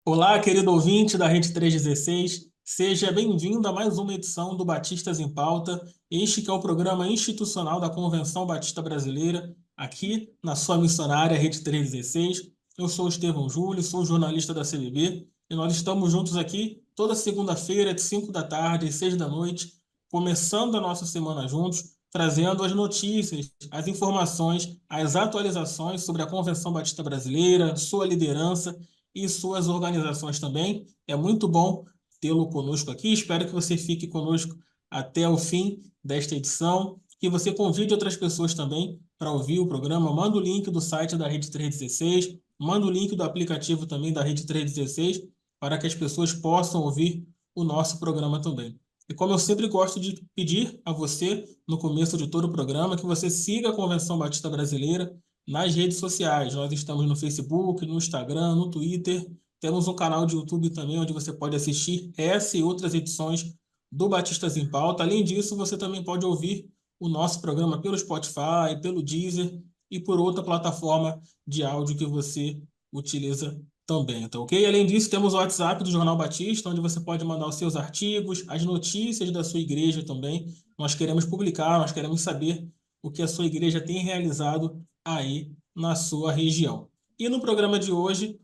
Olá, querido ouvinte da Rede 316, seja bem-vindo a mais uma edição do Batistas em Pauta, este que é o programa institucional da Convenção Batista Brasileira, aqui na sua missionária Rede 316. Eu sou o Estevão Júlio, sou jornalista da CBB, e nós estamos juntos aqui toda segunda-feira, de 5 da tarde às 6 da noite, começando a nossa semana juntos, trazendo as notícias, as informações, as atualizações sobre a Convenção Batista Brasileira, sua liderança e suas organizações também. É muito bom tê-lo conosco aqui. Espero que você fique conosco até o fim desta edição, que você convide outras pessoas também para ouvir o programa. Manda o link do site da Rede 316, manda o link do aplicativo também da Rede 316, para que as pessoas possam ouvir o nosso programa também. E como eu sempre gosto de pedir a você, no começo de todo o programa, que você siga a Convenção Batista Brasileira nas redes sociais. Nós estamos no Facebook, no Instagram, no Twitter. Temos um canal de YouTube também, onde você pode assistir essa e outras edições do Batistas em Pauta. Além disso, você também pode ouvir o nosso programa pelo Spotify, pelo Deezer e por outra plataforma de áudio que você utiliza também, tá ok? Além disso, temos o WhatsApp do Jornal Batista, onde você pode mandar os seus artigos, as notícias da sua igreja também. Nós queremos publicar, nós queremos saber o que a sua igreja tem realizado aí na sua região. E no programa de hoje,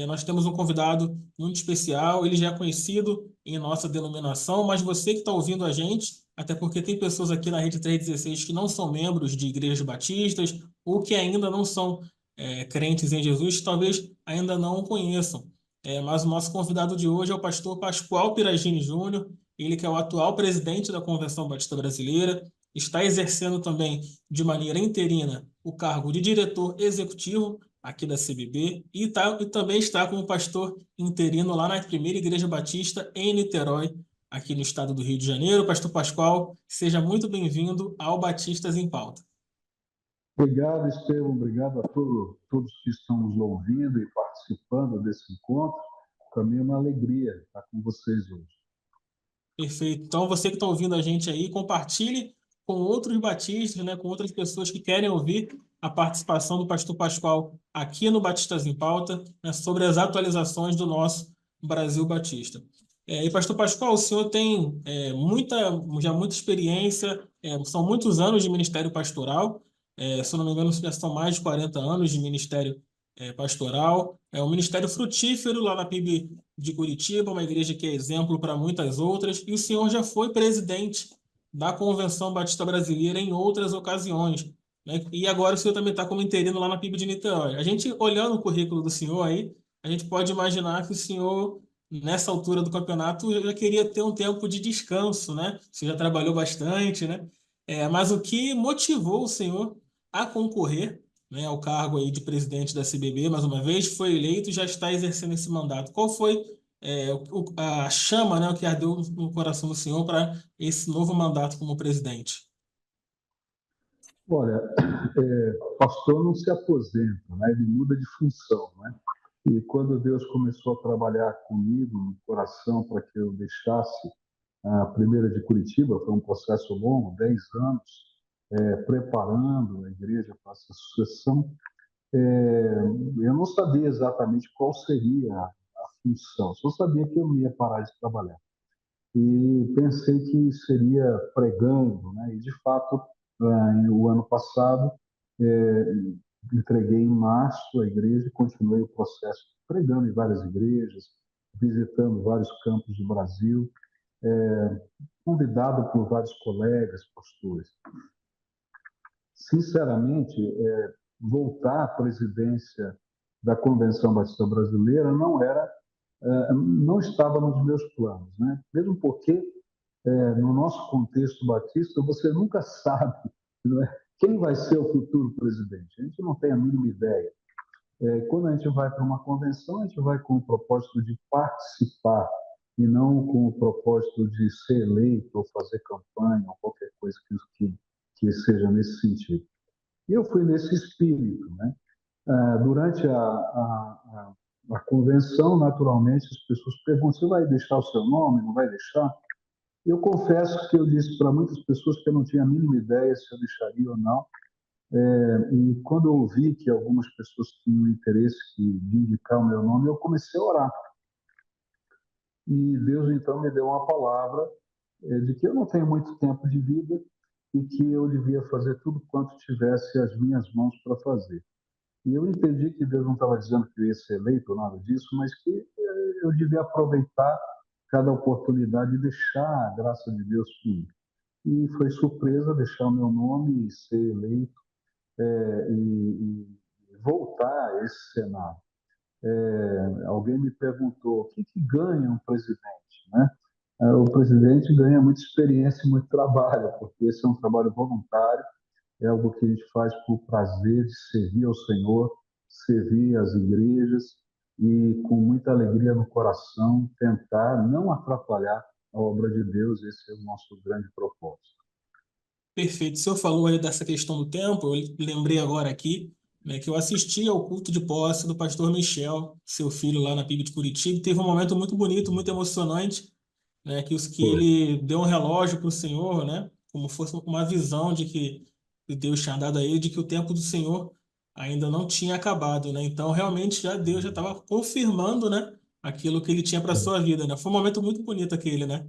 nós temos um convidado muito especial, ele já é conhecido em nossa denominação, mas você que está ouvindo a gente, até porque tem pessoas aqui na Rede 316 que não são membros de igrejas batistas ou que ainda não são crentes em Jesus, talvez ainda não o conheçam. Mas o nosso convidado de hoje é o pastor Pascoal Piragini Júnior, ele que é o atual presidente da Convenção Batista Brasileira, está exercendo também de maneira interina o cargo de diretor executivo aqui da CBB e também está como pastor interino lá na primeira Igreja Batista em Niterói, aqui no estado do Rio de Janeiro. Pastor Pascoal, seja muito bem-vindo ao Batistas em Pauta. Obrigado, Estevam. Obrigado a todos que estão nos ouvindo e participando desse encontro. Para mim é uma alegria estar com vocês hoje. Perfeito. Então, você que está ouvindo a gente aí, compartilhe com outros batistas, né, com outras pessoas que querem ouvir a participação do pastor Pascoal aqui no Batistas em Pauta, né, sobre as atualizações do nosso Brasil Batista. E, pastor Pascoal, o senhor tem já muita experiência, são muitos anos de ministério pastoral, se eu não me engano, já são mais de 40 anos de ministério pastoral. É um ministério frutífero lá na PIB de Curitiba, uma igreja que é exemplo para muitas outras, e o senhor já foi presidente da Convenção Batista Brasileira em outras ocasiões, né? E agora o senhor também está como interino lá na PIB de Niterói. A gente, olhando o currículo do senhor aí, a gente pode imaginar que o senhor, nessa altura do campeonato, já queria ter um tempo de descanso, né? Você já trabalhou bastante, né? Mas o que motivou o senhor a concorrer, né, ao cargo aí de presidente da CBB, mais uma vez, foi eleito e já está exercendo esse mandato? Qual foi a chama, né, o que ardeu no coração do senhor para esse novo mandato como presidente? Olha, pastor não se aposenta, né? Ele muda de função, né? E quando Deus começou a trabalhar comigo no coração para que eu deixasse a primeira de Curitiba, foi um processo longo, 10 anos, preparando a igreja para essa sucessão. Eu não sabia exatamente qual seria a função, só sabia que eu não ia parar de trabalhar. E pensei que seria pregando, né? E de fato, o ano passado, entreguei em março a igreja e continuei o processo pregando em várias igrejas, visitando vários campos do Brasil, convidado por vários colegas, pastores. Sinceramente, voltar à presidência da Convenção Batista Brasileira não estava nos meus planos, né? Mesmo porque no nosso contexto batista você nunca sabe, não é? Quem vai ser o futuro presidente. A gente não tem a mínima ideia. Quando a gente vai para uma convenção, a gente vai com o propósito de participar e não com o propósito de ser eleito ou fazer campanha ou qualquer coisa que seja nesse sentido. E eu fui nesse espírito, né? Durante a convenção, naturalmente, as pessoas perguntam: você vai deixar o seu nome? Não vai deixar? Eu confesso que eu disse para muitas pessoas que eu não tinha a mínima ideia se eu deixaria ou não. E quando eu ouvi que algumas pessoas tinham interesse de indicar o meu nome, eu comecei a orar. e Deus então me deu uma palavra de que eu não tenho muito tempo de vida e que eu devia fazer tudo quanto tivesse as minhas mãos para fazer. E eu entendi que Deus não estava dizendo que eu ia ser eleito ou nada disso, mas que eu devia aproveitar cada oportunidade e deixar a graça de Deus fluir. E foi surpresa deixar o meu nome e ser eleito e voltar a esse cenário. Alguém me perguntou o que ganha um presidente, né? O presidente ganha muita experiência e muito trabalho, porque esse é um trabalho voluntário, é algo que a gente faz por prazer de servir ao Senhor, servir as igrejas e com muita alegria no coração tentar não atrapalhar a obra de Deus. Esse é o nosso grande propósito. Perfeito. O senhor falou aí dessa questão do tempo, eu lembrei agora aqui, né, que eu assisti ao culto de posse do pastor Michel, seu filho lá na PIB de Curitiba, e teve um momento muito bonito, muito emocionante, né, que Foi. ele deu um relógio para o Senhor, né, como fosse uma visão de que Deus tinha dado a ele, de que o tempo do Senhor ainda não tinha acabado, né? Então, realmente, já Deus já estava confirmando, né, aquilo que ele tinha para sua vida, né? Foi um momento muito bonito aquele, né?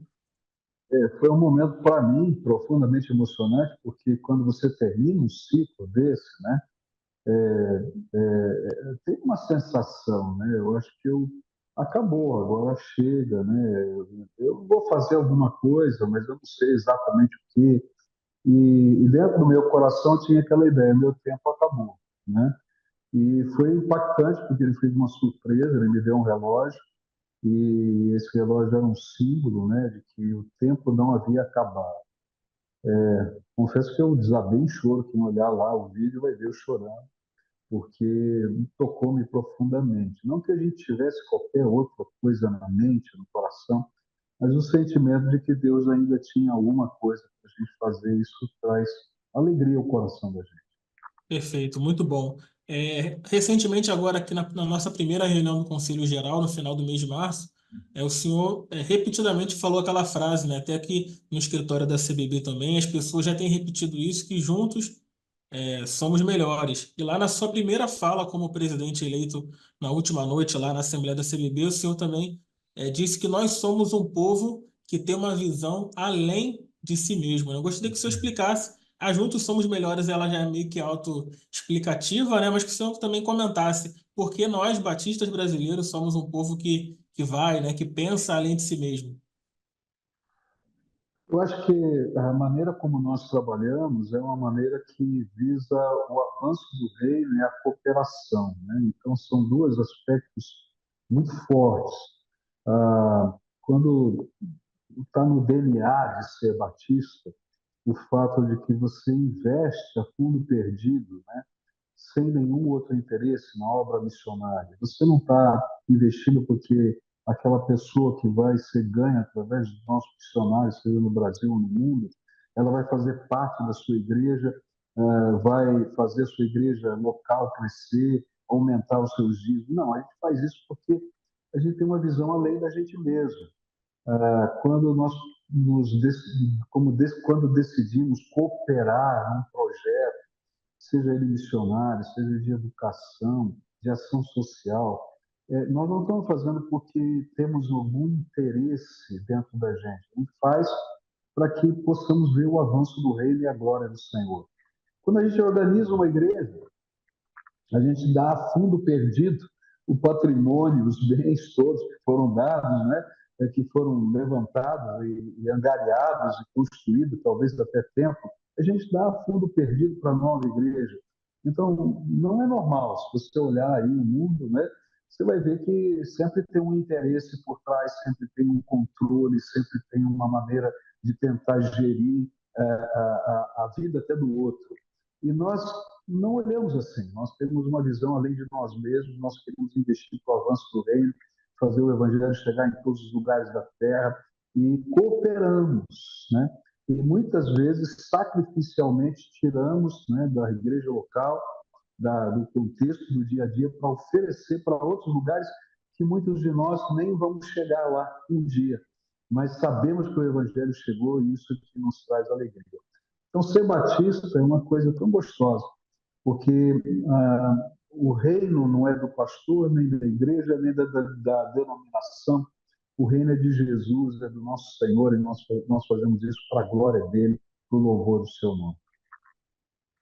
Foi um momento, para mim, profundamente emocionante, porque quando você termina um ciclo desse, né, tem uma sensação, né? Eu acho que acabou, agora chega, né? Eu vou fazer alguma coisa, mas eu não sei exatamente o quê. E dentro do meu coração tinha aquela ideia, meu tempo acabou, né? E foi impactante porque ele fez uma surpresa, ele me deu um relógio e esse relógio era um símbolo, né, de que o tempo não havia acabado. Confesso que eu desabei em choro, quem olhar lá o vídeo vai ver eu chorando, porque tocou-me profundamente. Não que a gente tivesse qualquer outra coisa na mente, no coração, mas o sentimento de que Deus ainda tinha alguma coisa para a gente fazer, isso traz alegria ao coração da gente. Perfeito, muito bom. Recentemente, agora aqui na nossa primeira reunião do Conselho Geral, no final do mês de março, o senhor repetidamente falou aquela frase, né? Até aqui no escritório da CBB também, as pessoas já têm repetido isso, que juntos somos melhores. E lá na sua primeira fala como presidente eleito na última noite, lá na Assembleia da CBB, o senhor também disse que nós somos um povo que tem uma visão além de si mesmo, né? Eu gostaria que o senhor explicasse. A Juntos Somos Melhores, ela já é meio que autoexplicativa, né? Mas que o senhor também comentasse por que nós, batistas brasileiros, somos um povo que vai, né? Que pensa além de si mesmo. Eu acho que a maneira como nós trabalhamos é uma maneira que visa o avanço do reino e a cooperação, né? Então, são dois aspectos muito fortes. Quando está no DNA de ser batista, o fato de que você investe a fundo perdido, né? Sem nenhum outro interesse na obra missionária. Você não está investindo porque aquela pessoa que vai ser ganha através dos nossos missionários, seja no Brasil ou no mundo, ela vai fazer parte da sua igreja, vai fazer a sua igreja local crescer, aumentar os seus dízimos. Não, a gente faz isso porque a gente tem uma visão além da gente mesmo. Quando nós quando decidimos cooperar num projeto, seja ele missionário, seja de educação, de ação social. Nós não estamos fazendo porque temos algum interesse dentro da gente. A gente faz para que possamos ver o avanço do reino e a glória do Senhor. Quando a gente organiza uma igreja, a gente dá a fundo perdido o patrimônio, os bens todos que foram dados, né? Que foram levantados e angariados e construídos, talvez até tempo, a gente dá a fundo perdido para a nova igreja. Então, não é normal. Se você olhar aí o mundo, né, você vai ver que sempre tem um interesse por trás, sempre tem um controle, sempre tem uma maneira de tentar gerir a vida até do outro. E nós não olhamos assim, nós temos uma visão além de nós mesmos, nós queremos investir para o avanço do reino, fazer o evangelho chegar em todos os lugares da terra e cooperamos, né? E muitas vezes sacrificialmente tiramos, né, da igreja local, do contexto do dia a dia para oferecer para outros lugares que muitos de nós nem vamos chegar lá um dia, mas sabemos que o evangelho chegou e isso é que nos traz alegria. Então, ser batista é uma coisa tão gostosa, porque o reino não é do pastor, nem da igreja, nem da denominação. O reino é de Jesus, é do nosso Senhor, e nós fazemos isso para a glória dele, para o louvor do seu nome.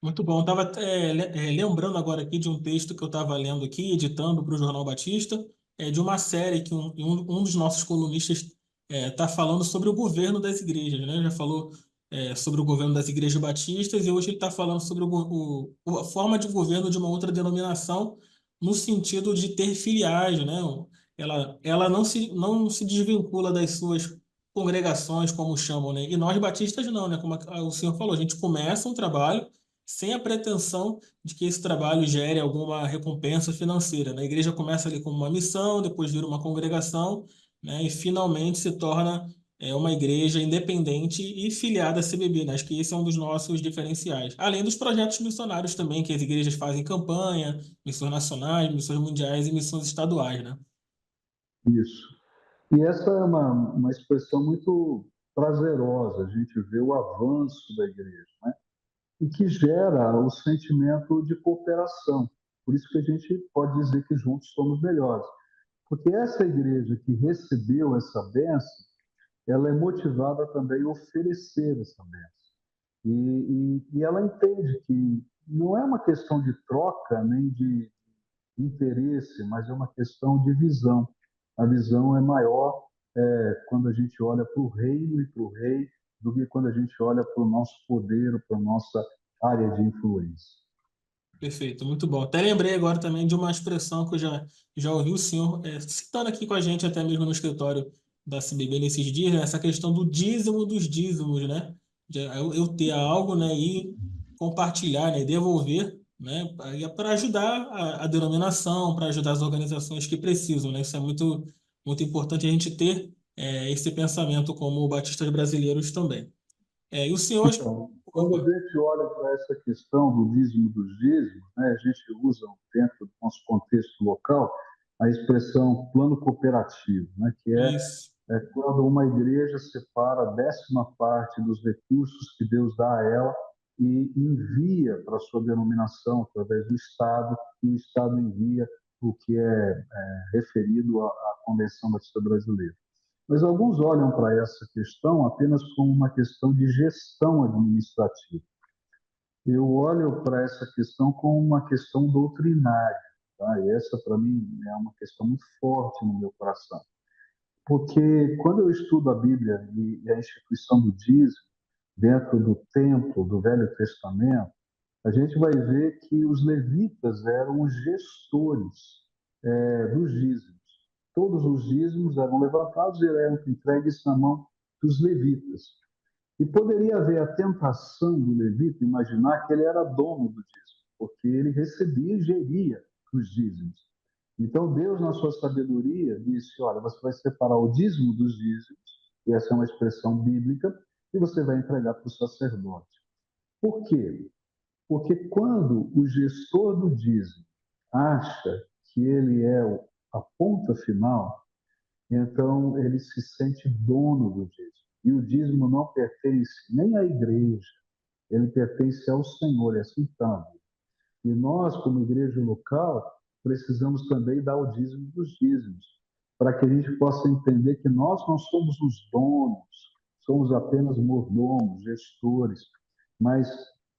Muito bom. Estava lembrando agora aqui de um texto que eu estava lendo aqui, editando para o Jornal Batista, de uma série que um dos nossos colunistas está falando sobre o governo das igrejas, né? Já falou sobre o governo das igrejas batistas e hoje ele está falando sobre a forma de governo de uma outra denominação no sentido de ter filiais, né? Ela não se desvincula das suas congregações, como chamam, né? E nós batistas não, né? Como o senhor falou, a gente começa um trabalho sem a pretensão de que esse trabalho gere alguma recompensa financeira, né? A igreja começa ali como uma missão, depois vira uma congregação, né? E finalmente se torna uma igreja independente e filiada à CBB, né? Acho que esse é um dos nossos diferenciais. Além dos projetos missionários também, que as igrejas fazem campanha, missões nacionais, missões mundiais e missões estaduais, né? Isso. E essa é uma expressão muito prazerosa, a gente vê o avanço da igreja, né? E que gera o sentimento de cooperação. Por isso que a gente pode dizer que juntos somos melhores. Porque essa igreja que recebeu essa bênção, ela é motivada também a oferecer essa bênção. E ela entende que não é uma questão de troca nem de interesse, mas é uma questão de visão. A visão é maior quando a gente olha para o reino e para o rei do que quando a gente olha para o nosso poder, para a nossa área de influência. Perfeito, muito bom. Até lembrei agora também de uma expressão que eu já ouvi o senhor citando aqui com a gente, até mesmo no escritório da CBB nesses dias, né? Essa questão do dízimo dos dízimos, né? De eu ter algo, né, e compartilhar, né, e devolver, né, para ajudar a denominação, para ajudar as organizações que precisam, né? Isso é muito, muito importante a gente ter esse pensamento como batistas brasileiros também. E o senhor. Então, quando a Opa, gente olha para essa questão do dízimo dos dízimos, né, a gente usa dentro do nosso contexto local a expressão plano cooperativo, né, que isso. é quando uma igreja separa a 10ª parte dos recursos que Deus dá a ela e envia para a sua denominação através do Estado, e o Estado envia o que é referido à Convenção Batista Brasileira. Mas alguns olham para essa questão apenas como uma questão de gestão administrativa. Eu olho para essa questão como uma questão doutrinária, tá? E essa, para mim, é uma questão muito forte no meu coração. Porque quando eu estudo a Bíblia e a instituição do dízimo dentro do templo do Velho Testamento, a gente vai ver que os levitas eram os gestores dos dízimos. Todos os dízimos eram levantados e eram entregues na mão dos levitas. E poderia haver a tentação do levita imaginar que ele era dono do dízimo, porque ele recebia e geria os dízimos. Então Deus, na sua sabedoria, disse: olha, você vai separar o dízimo dos dízimos, e essa é uma expressão bíblica, e você vai entregar para o sacerdote. Por quê? Porque quando o gestor do dízimo acha que ele é a ponta final, então ele se sente dono do dízimo. E o dízimo não pertence nem à igreja, ele pertence ao Senhor, é assim também. E nós, como igreja local, precisamos também dar o dízimo dos dízimos, para que a gente possa entender que nós não somos os donos, somos apenas mordomos, gestores, mas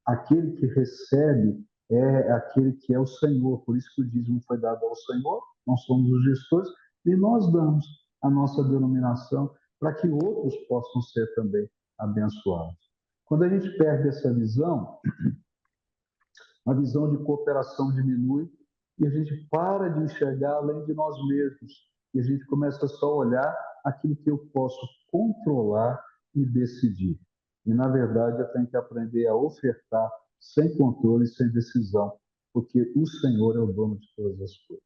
aquele que recebe é aquele que é o Senhor. Por isso que o dízimo foi dado ao Senhor, nós somos os gestores, e nós damos a nossa denominação para que outros possam ser também abençoados. Quando a gente perde essa visão, a visão de cooperação diminui e a gente para de enxergar além de nós mesmos. E a gente começa só a olhar aquilo que eu posso controlar e decidir. E, na verdade, eu tenho que aprender a ofertar sem controle e sem decisão, porque o Senhor é o dono de todas as coisas.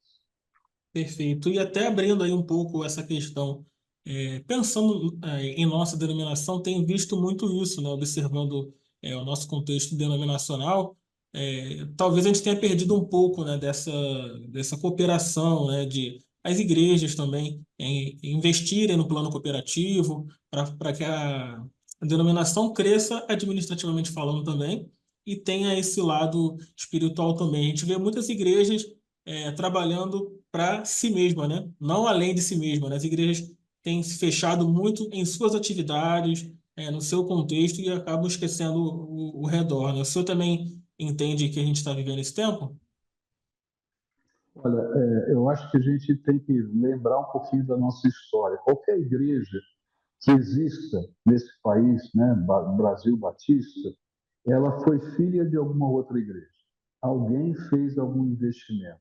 Perfeito. E até abrindo aí um pouco essa questão, pensando em nossa denominação, tenho visto muito isso, né? Observando o nosso contexto denominacional, talvez a gente tenha perdido um pouco, né, dessa cooperação, né, de as igrejas também em investirem no plano cooperativo para que a denominação cresça administrativamente falando também e tenha esse lado espiritual também. A gente vê muitas igrejas trabalhando para si mesma, né? Não além de si mesma, né? As igrejas têm se fechado muito em suas atividades, no seu contexto, e acabam esquecendo o redor, né? O senhor também entende que a gente está vivendo esse tempo? Olha, eu acho que a gente tem que lembrar um pouquinho da nossa história. Qualquer igreja que exista nesse país, né, Brasil Batista, ela foi filha de alguma outra igreja. Alguém fez algum investimento.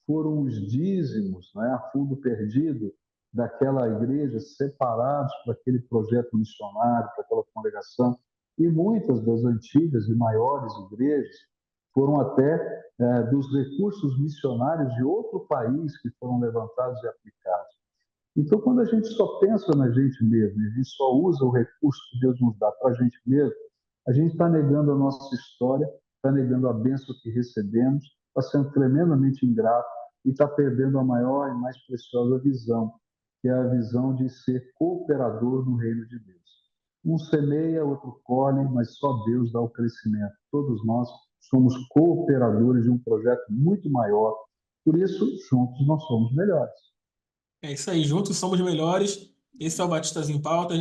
Foram os dízimos, né, a fundo perdido daquela igreja separados para aquele projeto missionário, para aquela congregação. E muitas das antigas e maiores igrejas foram até dos recursos missionários de outro país que foram levantados e aplicados. Então, quando a gente só pensa na gente mesmo, a gente só usa o recurso que Deus nos dá para a gente mesmo, a gente está negando a nossa história, está negando a bênção que recebemos, está sendo tremendamente ingrato e está perdendo a maior e mais preciosa visão, que é a visão de ser cooperador no reino de Deus. Um semeia, outro colhe, mas só Deus dá o crescimento. Todos nós somos cooperadores de um projeto muito maior. Por isso, juntos nós somos melhores. É isso aí, juntos somos melhores. Esse é o Batistas em Pauta.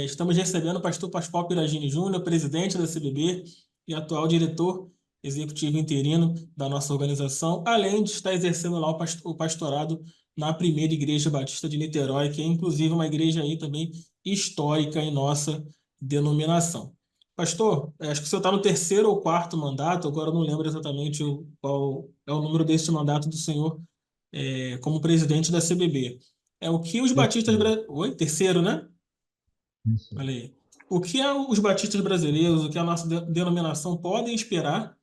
Estamos recebendo o pastor Pascoal Piragini Júnior, presidente da CBB e atual diretor executivo interino da nossa organização, além de estar exercendo lá o pastorado na primeira Igreja Batista de Niterói, que é inclusive uma igreja aí também histórica em nossa denominação. Pastor, acho que o senhor está no terceiro ou quarto mandato, agora eu não lembro exatamente qual é o número desse mandato do senhor como presidente da CBB. É o que os batistas... Terceiro. Oi? Terceiro, né? Isso. Olha aí. O que os batistas brasileiros, o que a nossa denominação podem esperar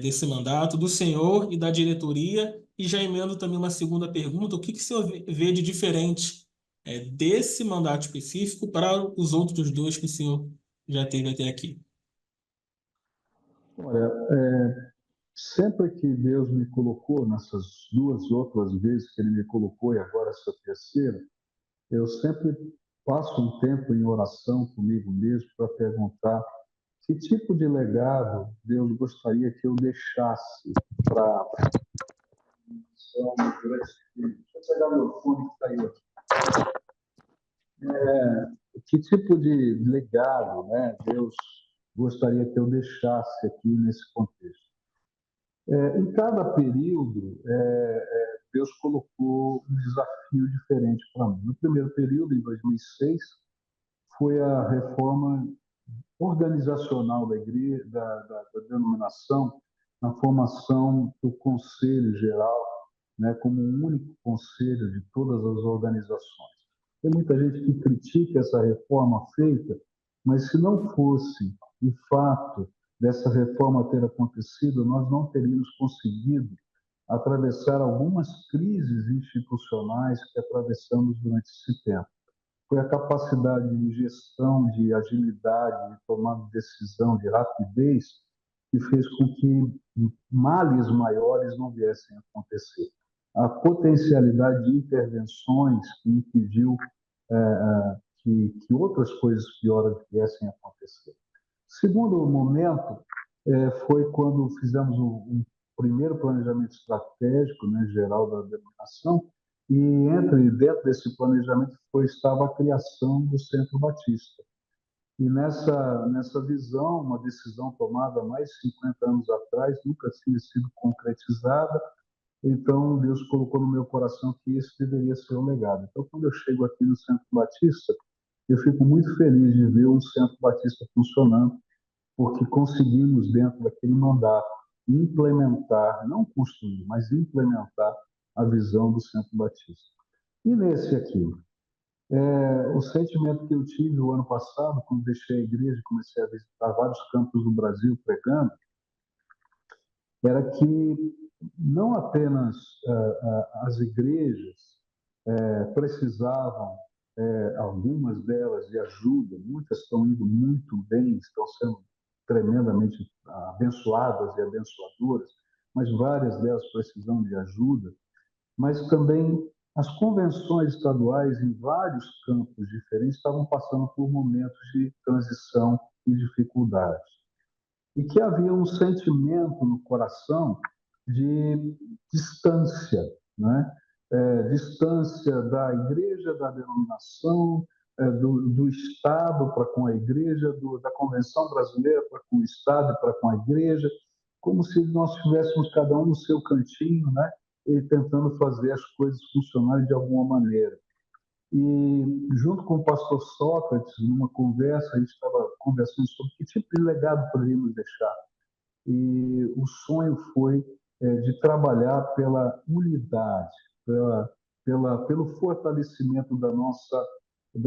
desse mandato, do senhor e da diretoria? E já emendo também uma segunda pergunta: o que o senhor vê de diferente desse mandato específico para os outros dois que o senhor já teve até aqui? Olha, sempre que Deus me colocou, nessas duas outras vezes que Ele me colocou e agora essa terceira, eu sempre passo um tempo em oração comigo mesmo para perguntar que tipo de legado Deus gostaria que eu deixasse para a nação durante esse período. Deixa eu pegar meu fone que caiu aqui. Que tipo de legado, né, Deus gostaria que eu deixasse aqui nesse contexto? Em cada período, Deus colocou um desafio diferente para mim. No primeiro período, em 2006, foi a reforma organizacional da igreja, da denominação, na formação do Conselho Geral, né, como um único conselho de todas as organizações. Tem muita gente que critica essa reforma feita, mas se não fosse o fato dessa reforma ter acontecido, nós não teríamos conseguido atravessar algumas crises institucionais que atravessamos durante esse tempo. Foi a capacidade de gestão, de agilidade, de tomar decisão, de rapidez, que fez com que males maiores não viessem a acontecer. A potencialidade de intervenções que impediu que outras coisas piores viessem a acontecer. Segundo momento foi quando fizemos um primeiro planejamento estratégico, né, geral da denominação, e dentro desse planejamento estava a criação do Centro Batista. E nessa visão, uma decisão tomada há mais de 50 anos atrás, nunca tinha sido concretizada, então Deus colocou no meu coração que esse deveria ser o legado. Então, quando eu chego aqui no Centro Batista, eu fico muito feliz de ver o Centro Batista funcionando, porque conseguimos, dentro daquele mandato, implementar, não construir, mas implementar a visão do Centro Batista. E nesse aqui, o sentimento que eu tive o ano passado, quando deixei a igreja e comecei a visitar vários campos do Brasil pregando, era que não apenas as igrejas precisavam, algumas delas, de ajuda, muitas estão indo muito bem, estão sendo tremendamente abençoadas e abençoadoras, mas várias delas precisam de ajuda, mas também as convenções estaduais em vários campos diferentes estavam passando por momentos de transição e dificuldades. E que havia um sentimento no coração de distância, né? distância da igreja, da denominação, do Estado para com a igreja, da Convenção Brasileira para com o Estado e para com a igreja, como se nós tivéssemos cada um no seu cantinho, né? E tentando fazer as coisas funcionarem de alguma maneira. E, junto com o pastor Sócrates, numa conversa, a gente estava conversando sobre que tipo de legado poderíamos deixar. E o sonho foi de trabalhar pela unidade, pelo fortalecimento da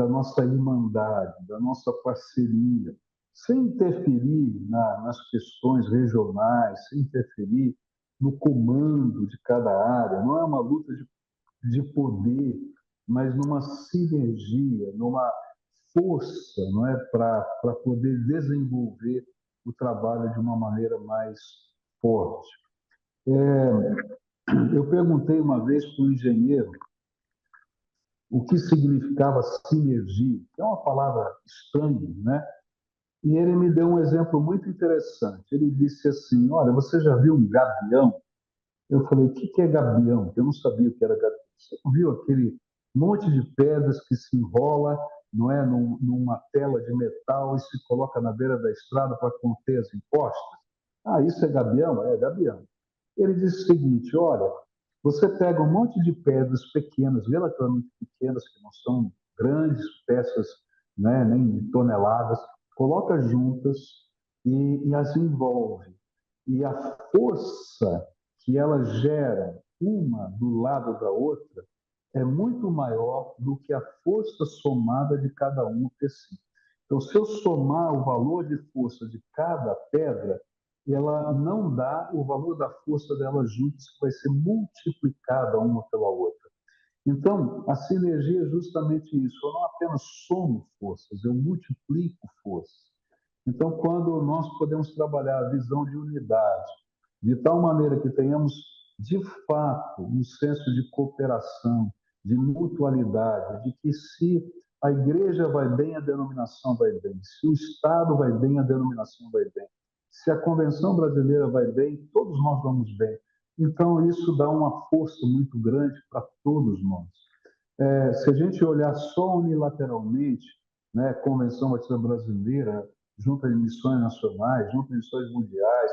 nossa irmandade, da nossa parceria, sem interferir nas questões regionais, sem interferir no comando de cada área. Não é uma luta de poder, mas numa sinergia, numa força, não é, para poder desenvolver o trabalho de uma maneira mais forte. Eu perguntei uma vez para um engenheiro o que significava sinergia, que é uma palavra estranha, né? E ele me deu um exemplo muito interessante. Ele disse assim: olha, você já viu um gavião? Eu falei: o que é gavião? Eu não sabia o que era gavião. Você não viu aquele monte de pedras que se enrola, não é, numa tela de metal e se coloca na beira da estrada para conter as encostas? Ah, isso é gavião? É gavião. Ele disse o seguinte: olha, você pega um monte de pedras pequenas, relativamente pequenas, que não são grandes peças, né, nem de toneladas, coloca juntas e as envolve. E a força que ela gera, uma do lado da outra, é muito maior do que a força somada de cada um tecido. Então, se eu somar o valor de força de cada pedra, ela não dá o valor da força delas juntas, que vai ser multiplicada uma pela outra. Então, a sinergia é justamente isso. Eu não apenas somo forças, eu multiplico forças. Então, quando nós podemos trabalhar a visão de unidade, de tal maneira que tenhamos, de fato, um senso de cooperação, de mutualidade, de que se a igreja vai bem, a denominação vai bem. Se o Estado vai bem, a denominação vai bem. Se a Convenção Brasileira vai bem, todos nós vamos bem. Então, isso dá uma força muito grande para todos nós. Se a gente olhar só unilateralmente, né, Convenção Batista Brasileira, junta de missões nacionais, junta de missões mundiais,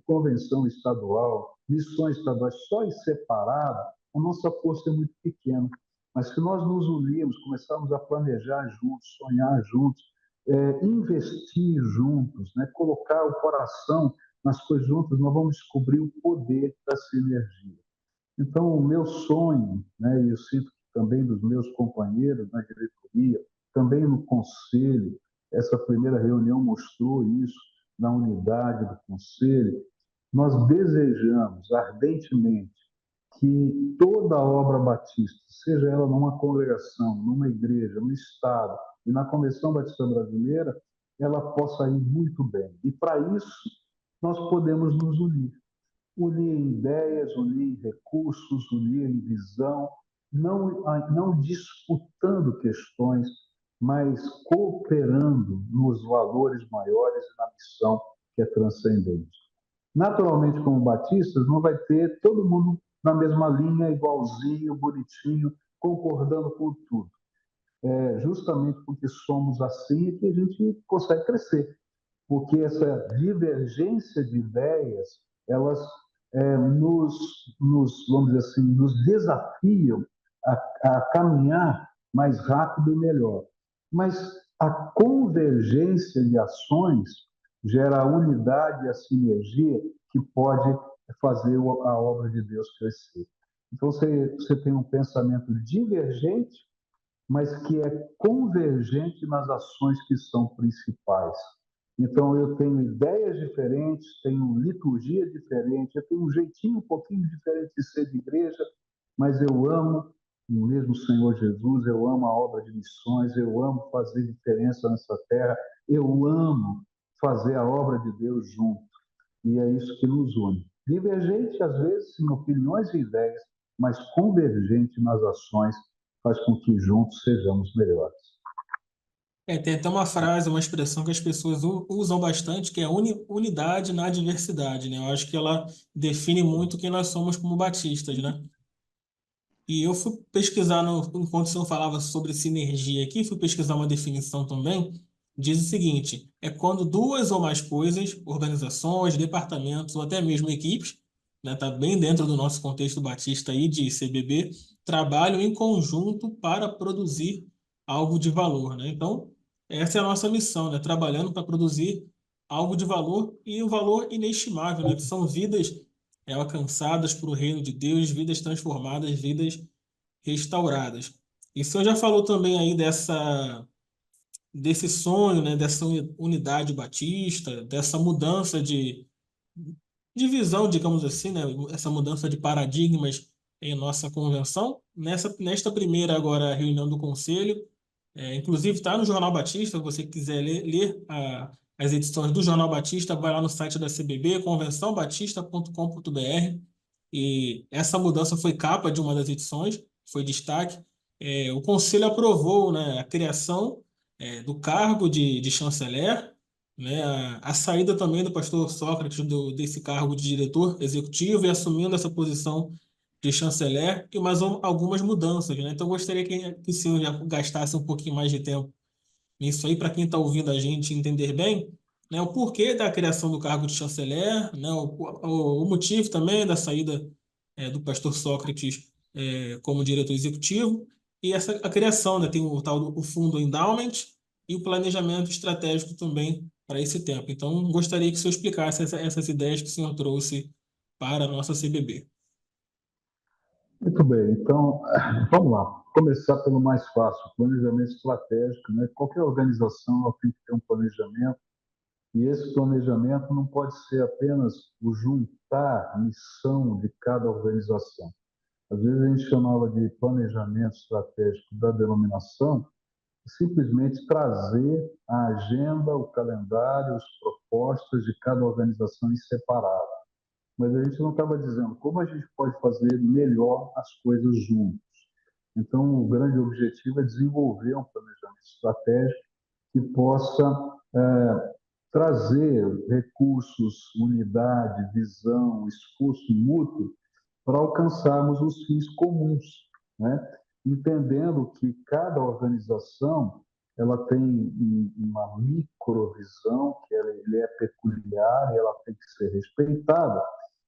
convenção estadual, missões estaduais, só em separado, a nossa força é muito pequena. Mas se nós nos unirmos, começarmos a planejar juntos, sonhar juntos, investir juntos, né, colocar o coração nas coisas juntas, nós vamos descobrir o poder da sinergia. Então, o meu sonho, né, e eu sinto que também dos meus companheiros na diretoria, também no conselho, essa primeira reunião mostrou isso, na unidade do conselho, nós desejamos ardentemente que toda a obra batista, seja ela numa congregação, numa igreja, no Estado e na Convenção Batista Brasileira, ela possa ir muito bem. E para isso, nós podemos nos unir. Unir em ideias, unir em recursos, unir em visão, não disputando questões, mas cooperando nos valores maiores e na missão que é transcendente. Naturalmente, como batistas, não vai ter todo mundo na mesma linha, igualzinho, bonitinho, concordando com tudo. Justamente porque somos assim é que a gente consegue crescer, porque essa divergência de ideias, elas vamos dizer assim, nos desafiam a caminhar mais rápido e melhor. Mas a convergência de ações gera a unidade e a sinergia que pode fazer a obra de Deus crescer. Então, você tem um pensamento divergente, mas que é convergente nas ações que são principais. Então, eu tenho ideias diferentes, tenho liturgia diferente, eu tenho um jeitinho um pouquinho diferente de ser de igreja, mas eu amo o mesmo Senhor Jesus, eu amo a obra de missões, eu amo fazer diferença nessa terra, eu amo fazer a obra de Deus junto. E é isso que nos une. Divergente, às vezes, em opiniões e ideias, mas convergente nas ações, faz com que juntos sejamos melhores. Tem até uma frase, uma expressão que as pessoas usam bastante, que é unidade na diversidade, né? Eu acho que ela define muito quem nós somos como batistas, né? E eu fui pesquisar, enquanto o senhor falava sobre sinergia aqui, fui pesquisar uma definição também. Diz o seguinte: é quando duas ou mais coisas, organizações, departamentos ou até mesmo equipes, né, tá bem dentro do nosso contexto batista aí de CBB, trabalham em conjunto para produzir algo de valor, né? Então, essa é a nossa missão, né? Trabalhando para produzir algo de valor e um valor inestimável, né? Que são vidas alcançadas para o reino de Deus, vidas transformadas, vidas restauradas. E o senhor já falou também aí desse sonho, né, dessa unidade batista, dessa mudança de visão, digamos assim, né, essa mudança de paradigmas em nossa convenção. Nesta primeira agora reunião do conselho, inclusive está no Jornal Batista, se você quiser ler as edições do Jornal Batista, vai lá no site da CBB, convençãobatista.com.br, e essa mudança foi capa de uma das edições, foi destaque. O Conselho aprovou, né, a criação do cargo de chanceler, né, a saída também do pastor Sócrates desse cargo de diretor executivo e assumindo essa posição de chanceler e mais algumas mudanças, né? Então, eu gostaria que o senhor já gastasse um pouquinho mais de tempo nisso aí, para quem está ouvindo a gente entender bem, né, o porquê da criação do cargo de chanceler, né, o motivo também da saída do pastor Sócrates como diretor executivo, e a criação, né, tem o tal o fundo endowment e o planejamento estratégico também para esse tempo. Então, gostaria que o senhor explicasse essas ideias que o senhor trouxe para a nossa CBB. Muito bem, então vamos lá. Começar pelo mais fácil, planejamento estratégico, né? Qualquer organização ela tem que ter um planejamento, e esse planejamento não pode ser apenas o juntar a missão de cada organização. Às vezes a gente chamava de planejamento estratégico da denominação, simplesmente trazer a agenda, o calendário, as propostas de cada organização em separado. Mas a gente não estava dizendo como a gente pode fazer melhor as coisas juntos. Então, o grande objetivo é desenvolver um planejamento estratégico que possa trazer recursos, unidade, visão, esforço mútuo para alcançarmos os fins comuns, né? Entendendo que cada organização ela tem uma microvisão que ele é peculiar, ela tem que ser respeitada,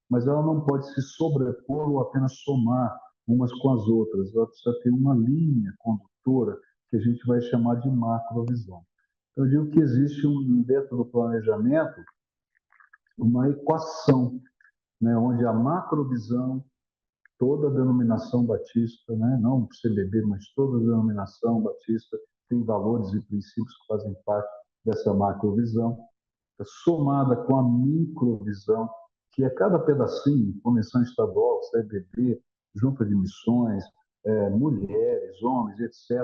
mas ela não pode se sobrepor ou apenas somar umas com as outras. Ela precisa ter uma linha condutora que a gente vai chamar de macrovisão. Eu digo que existe dentro do planejamento uma equação, né, onde a macrovisão, toda a denominação batista, né, não o CBB, mas toda a denominação batista tem valores e princípios que fazem parte dessa macrovisão, somada com a microvisão, que é cada pedacinho, convenção estadual, CBB, junta de missões, mulheres, homens, etc.,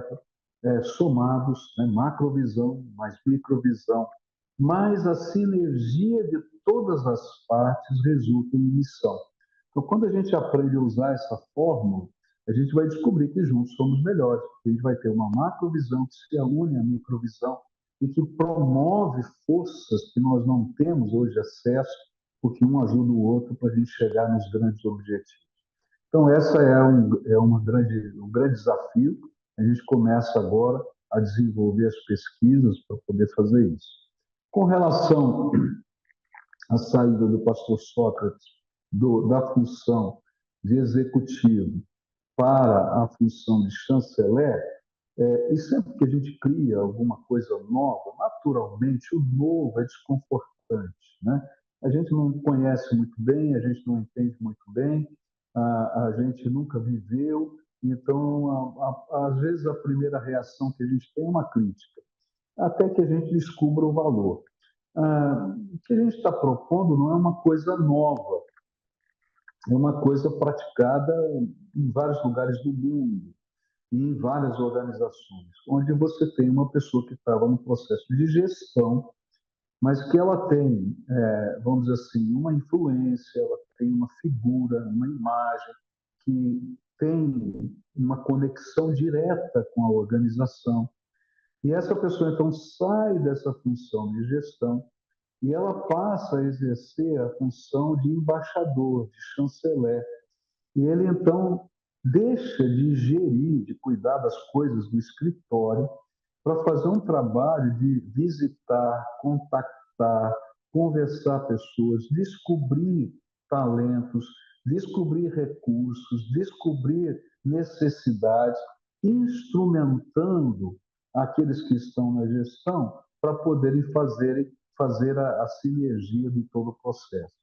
somados, né, macrovisão mais microvisão, mas a sinergia de todas as partes resulta em missão. Então, quando a gente aprende a usar essa fórmula, a gente vai descobrir que juntos somos melhores, porque a gente vai ter uma macrovisão que se une à microvisão e que promove forças que nós não temos hoje acesso, porque um ajuda o outro para a gente chegar nos grandes objetivos. Então, essa um grande desafio. A gente começa agora a desenvolver as pesquisas para poder fazer isso. Com relação à saída do pastor Sócrates da função de executivo para a função de chanceler, e sempre que a gente cria alguma coisa nova, naturalmente o novo é desconfortante, né? A gente não conhece muito bem, a gente não entende muito bem, a gente nunca viveu, então, às vezes, a primeira reação que a gente tem é uma crítica, até que a gente descubra o valor. O que a gente está propondo não é uma coisa nova, é uma coisa praticada em vários lugares do mundo e em várias organizações, onde você tem uma pessoa que estava no processo de gestão, mas que ela tem, vamos dizer assim, uma influência, ela tem uma figura, uma imagem que tem uma conexão direta com a organização. E essa pessoa, então, sai dessa função de gestão e ela passa a exercer a função de embaixador, de chanceler. E ele, então, deixa de gerir, de cuidar das coisas do escritório para fazer um trabalho de visitar, contactar, conversar pessoas, descobrir talentos, descobrir recursos, descobrir necessidades, instrumentando aqueles que estão na gestão para poderem fazer a sinergia de todo o processo.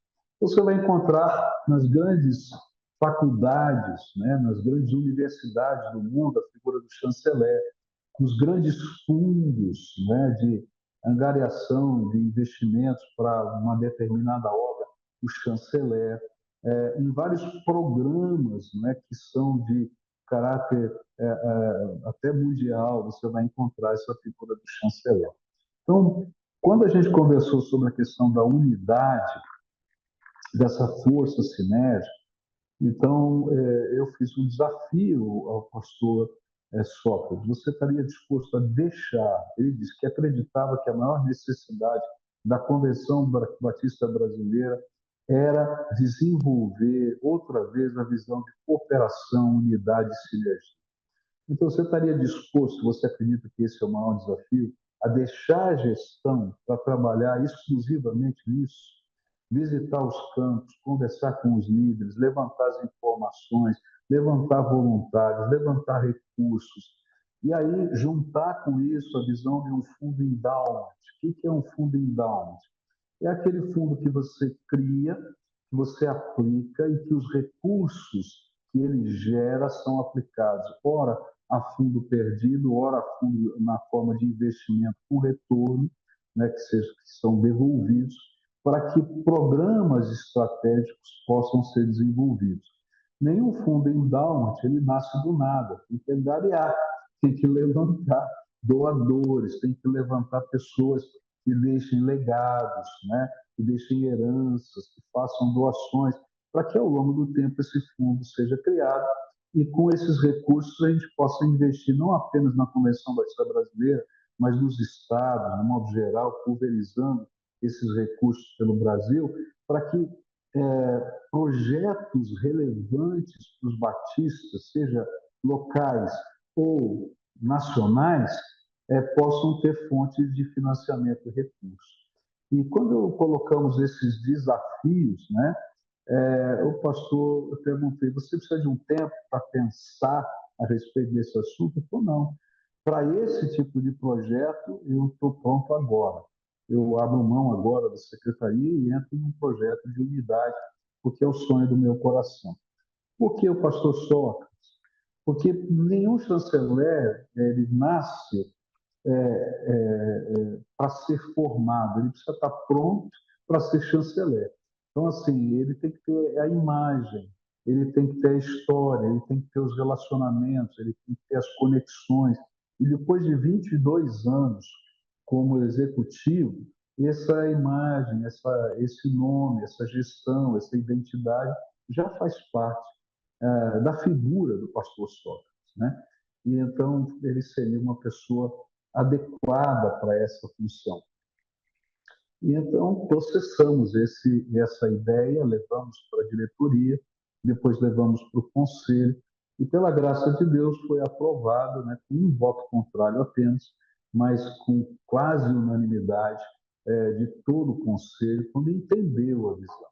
Você vai encontrar nas grandes faculdades, né, nas grandes universidades do mundo, a figura do chanceler, os grandes fundos, né, de angariação de investimentos para uma determinada obra, o chanceler, em vários programas, né, que são de caráter até mundial, você vai encontrar essa figura do chanceler. Então, quando a gente conversou sobre a questão da unidade, dessa força sinérgica, então eu fiz um desafio ao pastor Sócrates. Você estaria disposto a deixar? Ele disse que acreditava que a maior necessidade da Convenção Batista Brasileira era desenvolver outra vez a visão de cooperação, unidade e sinergia. Então, você estaria disposto, você acredita que esse é o maior desafio, a deixar a gestão para trabalhar exclusivamente nisso? Visitar os campos, conversar com os líderes, levantar as informações, levantar voluntários, levantar recursos. E aí, juntar com isso a visão de um fundo endowment. O que é um fundo endowment? É aquele fundo que você cria, que você aplica e que os recursos que ele gera são aplicados, ora a fundo perdido, ora a fundo na forma de investimento com retorno, né, que são devolvidos, para que programas estratégicos possam ser desenvolvidos. Nenhum fundo endowment ele nasce do nada, tem que angariar, tem que levantar doadores, tem que levantar pessoas que deixem legados, né, que deixem heranças, que façam doações, para que ao longo do tempo esse fundo seja criado e com esses recursos a gente possa investir não apenas na Convenção Batista Brasileira, mas nos estados, no modo geral, pulverizando esses recursos pelo Brasil, para que projetos relevantes para os batistas, seja locais ou nacionais, possam ter fontes de financiamento e recursos. E quando colocamos esses desafios, né, o pastor, eu perguntei, você precisa de um tempo para pensar a respeito desse assunto? Ele falou, não. Para esse tipo de projeto, eu estou pronto agora. Eu abro mão agora da secretaria e entro num projeto de unidade, porque é o sonho do meu coração. Por que o pastor Sócrates? Porque nenhum chanceler ele nasce para ser formado, ele precisa estar pronto para ser chanceler. Então, assim, ele tem que ter a imagem, ele tem que ter a história, ele tem que ter os relacionamentos, ele tem que ter as conexões. E depois de 22 anos como executivo, essa imagem, esse nome, essa gestão, essa identidade já faz parte da figura do pastor Sócrates, né? E então ele seria uma pessoa adequada para essa função. E então processamos essa ideia, levamos para a diretoria, depois levamos para o conselho, e pela graça de Deus foi aprovado, né, com um voto contrário apenas, mas com quase unanimidade de todo o conselho, quando entendeu a visão.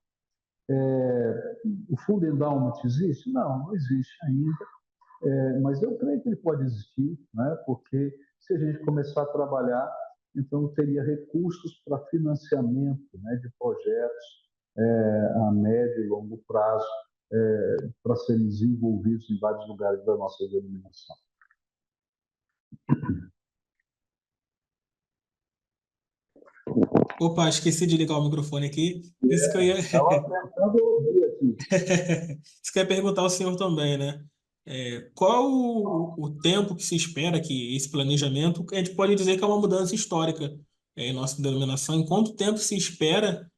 O Fundo Endowment existe? Não, não existe ainda, mas eu creio que ele pode existir, né, porque se a gente começar a trabalhar, então teria recursos para financiamento, né, de projetos a médio e longo prazo para serem desenvolvidos em vários lugares da nossa denominação. Opa, esqueci de ligar o microfone aqui. Isso que eu ia. Estava tentando ouvir aqui. Isso que eu ia perguntar ao senhor também, né? Qual o tempo que se espera que esse planejamento, a gente pode dizer que é uma mudança histórica em nossa denominação, em quanto tempo se espera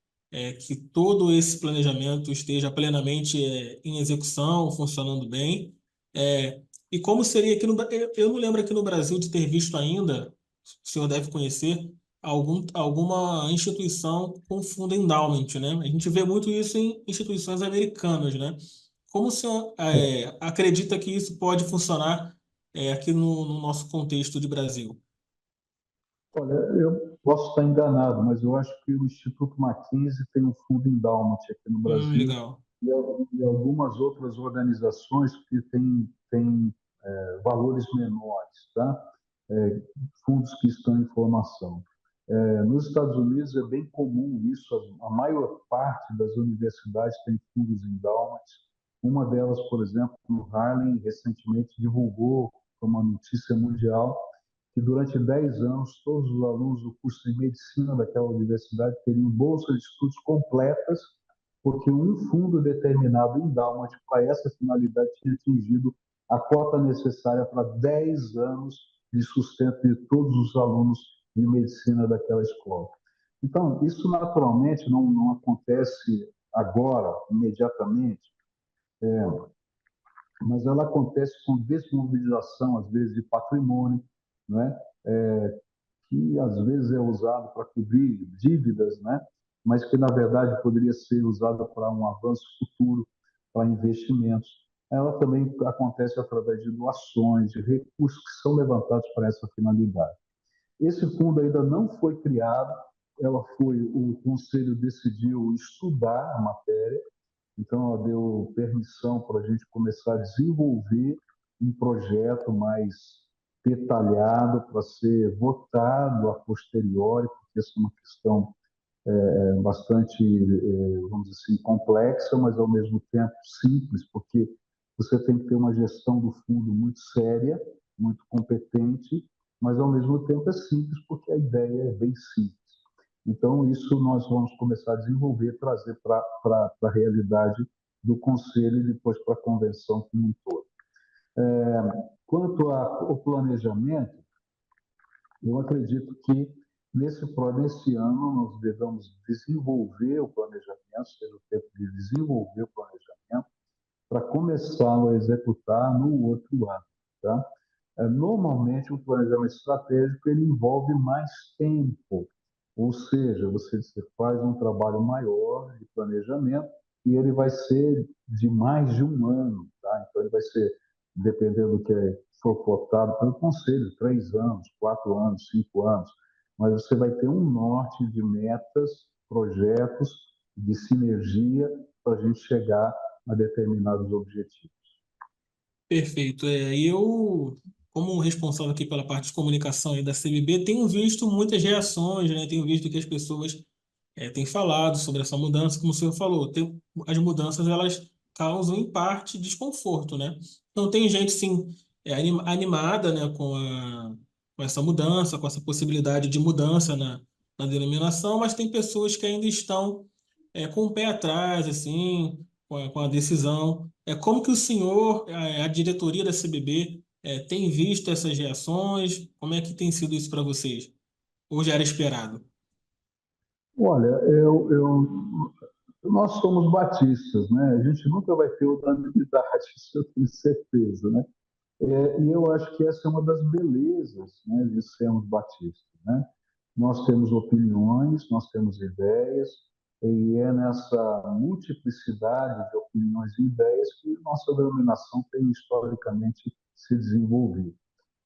que todo esse planejamento esteja plenamente em execução, funcionando bem? E como seria aqui no eu não lembro aqui no Brasil de ter visto ainda, o senhor deve conhecer, alguma instituição com fundo endowment, né? A gente vê muito isso em instituições americanas, né? Como o senhor acredita que isso pode funcionar aqui no nosso contexto de Brasil? Olha, eu posso estar enganado, mas eu acho que o Instituto Mackenzie tem um fundo em Dalmat aqui no Brasil Legal. e algumas outras organizações que têm valores menores, tá? É, fundos que estão em formação. Nos Estados Unidos é bem comum isso, a maior parte das universidades tem fundos endowments. Uma delas, por exemplo, no Harlem, recentemente divulgou uma notícia mundial que durante 10 anos todos os alunos do curso de medicina daquela universidade teriam bolsas de estudos completas, porque um fundo determinado endowment para essa finalidade tinha atingido a cota necessária para 10 anos de sustento de todos os alunos de medicina daquela escola. Então, isso naturalmente não acontece agora, imediatamente, mas ela acontece com desmobilização, às vezes, de patrimônio, né? Que às vezes é usado para cobrir dívidas, né? Mas que, na verdade, poderia ser usado para um avanço futuro, para investimentos. Ela também acontece através de doações, de recursos que são levantados para essa finalidade. Esse fundo ainda não foi criado, o conselho decidiu estudar a matéria, então ela deu permissão para a gente começar a desenvolver um projeto mais detalhado para ser votado a posteriori, porque essa é uma questão bastante, vamos dizer assim, complexa, mas ao mesmo tempo simples, porque você tem que ter uma gestão do fundo muito séria, muito competente, mas ao mesmo tempo é simples, porque a ideia é bem simples. Então, isso nós vamos começar a desenvolver, trazer para a realidade do Conselho e depois para a convenção como um todo. Quanto ao planejamento, eu acredito que nesse ano nós devemos desenvolver o planejamento, seja o tempo de desenvolver o planejamento, para começar a executar no outro ano. Tá? Normalmente, o planejamento estratégico ele envolve mais tempo, ou seja, você faz um trabalho maior de planejamento e ele vai ser de mais de um ano. Tá? Então, ele vai ser, dependendo do que for votado pelo Conselho, 3 anos, 4 anos, 5 anos, mas você vai ter um norte de metas, projetos, de sinergia para a gente chegar a determinados objetivos. Perfeito. E eu, como responsável aqui pela parte de comunicação aí da CBB, tenho visto muitas reações, né? Tenho visto que as pessoas têm falado sobre essa mudança, como o senhor falou, as mudanças elas causam em parte desconforto, né? Então tem gente sim animada, né, com essa mudança, com essa possibilidade de mudança na denominação, mas tem pessoas que ainda estão com o pé atrás, assim, com a decisão. Como que o senhor, a diretoria da CBB, tem visto essas reações? Como é que tem sido isso para vocês? Ou já era esperado? Olha, nós somos batistas, né? A gente nunca vai ter unanimidade, isso eu tenho certeza, né? E eu acho que essa é uma das belezas, né, de sermos batistas, né? Nós temos opiniões, nós temos ideias, e é nessa multiplicidade de opiniões e ideias que nossa denominação tem historicamente se desenvolvido.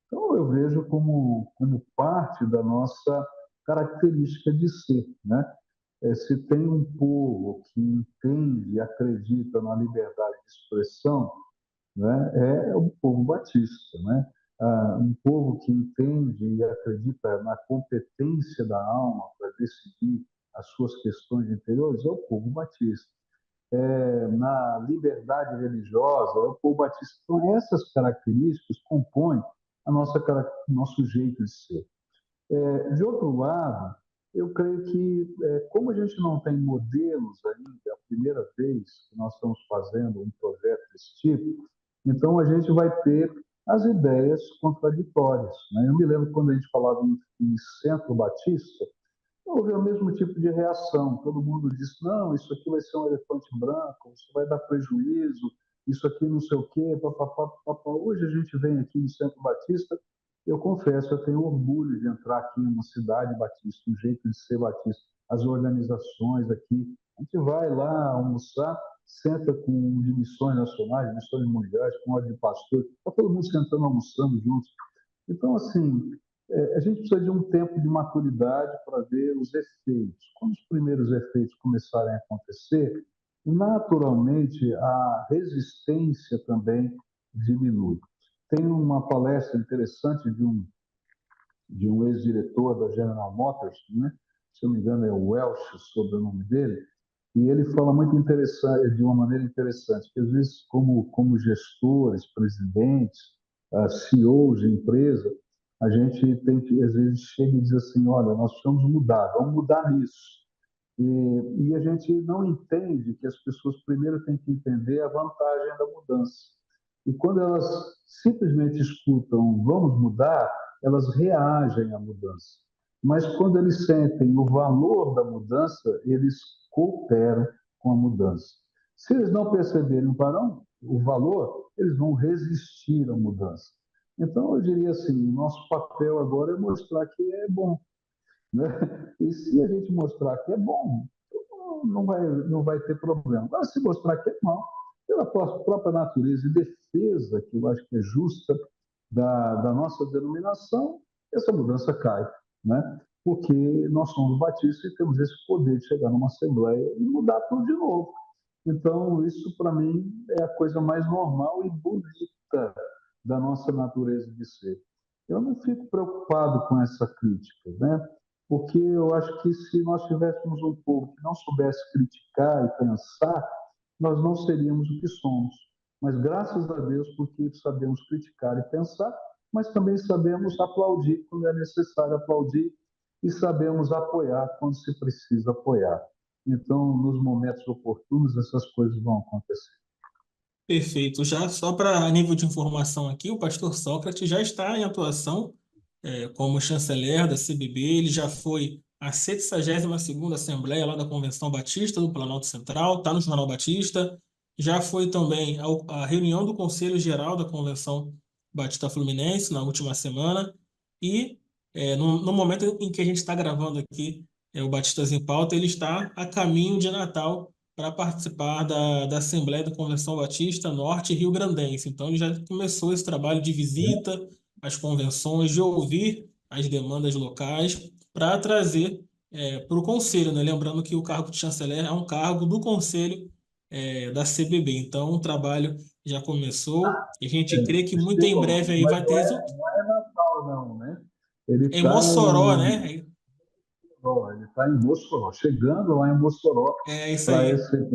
Então, eu vejo como parte da nossa característica de ser, né? Se tem um povo que entende e acredita na liberdade de expressão, né, é o povo batista, né? Um povo que entende e acredita na competência da alma para decidir as suas questões interiores é o povo batista. Na liberdade religiosa é o povo batista. Então, essas características compõem nosso jeito de ser. De outro lado, eu creio que, como a gente não tem modelos ainda, é a primeira vez que nós estamos fazendo um projeto desse tipo, então a gente vai ter as ideias contraditórias. Né? Eu me lembro quando a gente falava em Centro Batista, houve o mesmo tipo de reação. Todo mundo disse: não, isso aqui vai ser um elefante branco, isso vai dar prejuízo, isso aqui não sei o quê, papapá, papapá. Hoje a gente vem aqui no Centro Batista, eu confesso, eu tenho orgulho de entrar aqui numa cidade batista, um jeito de ser batista. As organizações aqui, a gente vai lá almoçar, senta com de missões nacionais, missões mundiais, com ordem de pastor, está todo mundo sentando, almoçando juntos. Então, assim, a gente precisa de um tempo de maturidade para ver os efeitos. Quando os primeiros efeitos começarem a acontecer, naturalmente a resistência também diminui. Tem uma palestra interessante de um ex-diretor da General Motors, né? Se eu não me engano é o Welch, sobre o nome dele, e ele fala muito interessante, de uma maneira interessante, que às vezes como gestores, presidentes, CEOs de empresa, a gente tem que, às vezes, chega e diz assim, olha, nós precisamos mudar, vamos mudar nisso. E a gente não entende que as pessoas primeiro têm que entender a vantagem da mudança. E quando elas simplesmente escutam vamos mudar, elas reagem à mudança. Mas quando eles sentem o valor da mudança, eles cooperam com a mudança. Se eles não perceberem o valor, eles vão resistir à mudança. Então, eu diria assim, nosso papel agora é mostrar que é bom, né? E se a gente mostrar que é bom, não vai ter problema. Agora, se mostrar que é mal, pela própria natureza e defesa, que eu acho que é justa, da nossa denominação, essa mudança cai, né? Porque nós somos batistas e temos esse poder de chegar numa assembleia e mudar tudo de novo. Então, isso para mim é a coisa mais normal e bonita da nossa natureza de ser. Eu não fico preocupado com essa crítica, né? Porque eu acho que se nós tivéssemos um povo que não soubesse criticar e pensar, nós não seríamos o que somos. Mas graças a Deus, porque sabemos criticar e pensar, mas também sabemos aplaudir quando é necessário aplaudir e sabemos apoiar quando se precisa apoiar. Então, nos momentos oportunos, essas coisas vão acontecer. Perfeito. Já só para nível de informação aqui, o pastor Sócrates já está em atuação como chanceler da CBB. Ele já foi à 62ª Assembleia lá da Convenção Batista do Planalto Central, está no Jornal Batista. Já foi também à reunião do Conselho Geral da Convenção Batista Fluminense na última semana. E no momento em que a gente está gravando aqui, o Batistas em Pauta, ele está a caminho de Natal para participar da Assembleia da Convenção Batista Norte Rio Grandense. Então, ele já começou esse trabalho de visita às convenções, de ouvir as demandas locais para trazer para o Conselho, né? Lembrando que o cargo de chanceler é um cargo do Conselho da CBB. Então, o trabalho já começou e a gente crê que muito em breve aí Mas vai ter resultado. não é Natal, não, né? Ele Em está Mossoró, né? Ele está em Mossoró, chegando lá em Mossoró É isso para aí. esse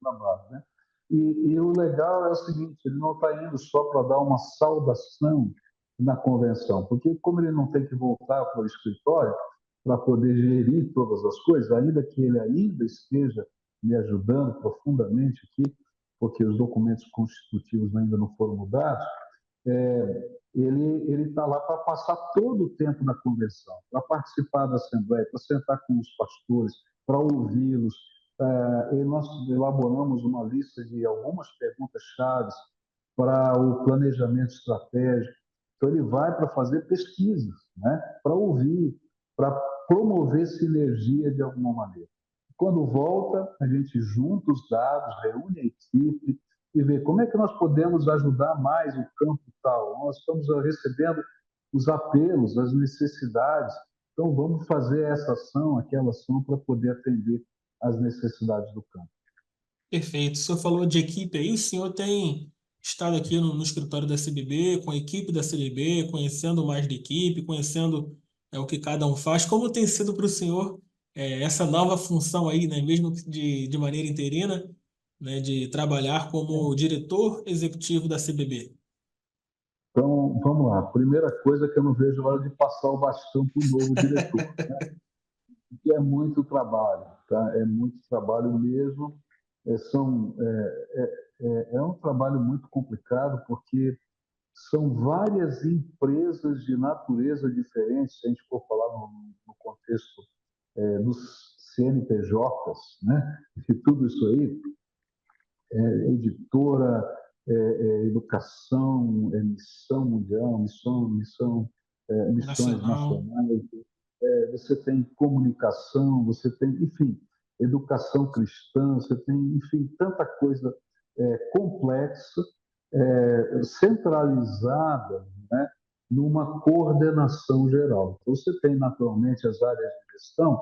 trabalho, né? E o legal é o seguinte, ele não está indo só para dar uma saudação na convenção, porque como ele não tem que voltar para o escritório para poder gerir todas as coisas, ainda que ele ainda esteja me ajudando profundamente aqui, porque os documentos constitutivos ainda não foram mudados, ele está lá para passar todo o tempo na convenção, para participar da Assembleia, para sentar com os pastores, para ouvi-los. E nós elaboramos uma lista de algumas perguntas-chave para o planejamento estratégico. Então, ele vai para fazer pesquisas, né? Para ouvir, para promover sinergia de alguma maneira. Quando volta, a gente junta os dados, reúne a equipe, e ver como é que nós podemos ajudar mais o campo tal. Nós estamos recebendo os apelos, as necessidades. Então, vamos fazer essa ação, aquela ação, para poder atender às necessidades do campo. Perfeito. O senhor falou de equipe aí, o senhor tem estado aqui no escritório da CBB, com a equipe da CBB, conhecendo mais de equipe, conhecendo o que cada um faz. Como tem sido para o senhor essa nova função aí, né, mesmo que de maneira interina, né, de trabalhar como diretor executivo da CBB? Então, vamos lá. Primeira coisa que eu não vejo a hora de passar o bastão para o novo diretor, que é muito trabalho, tá? É muito trabalho mesmo. É um trabalho muito complicado, porque são várias empresas de natureza diferente, se a gente for falar no contexto dos CNPJs, né? E tudo isso aí, editora, educação, missão mundial, missões Nacional. nacionais, você tem comunicação, você tem, enfim, educação cristã, você tem, enfim, tanta coisa complexa, centralizada, né, numa coordenação geral. Então, você tem, naturalmente, as áreas de gestão,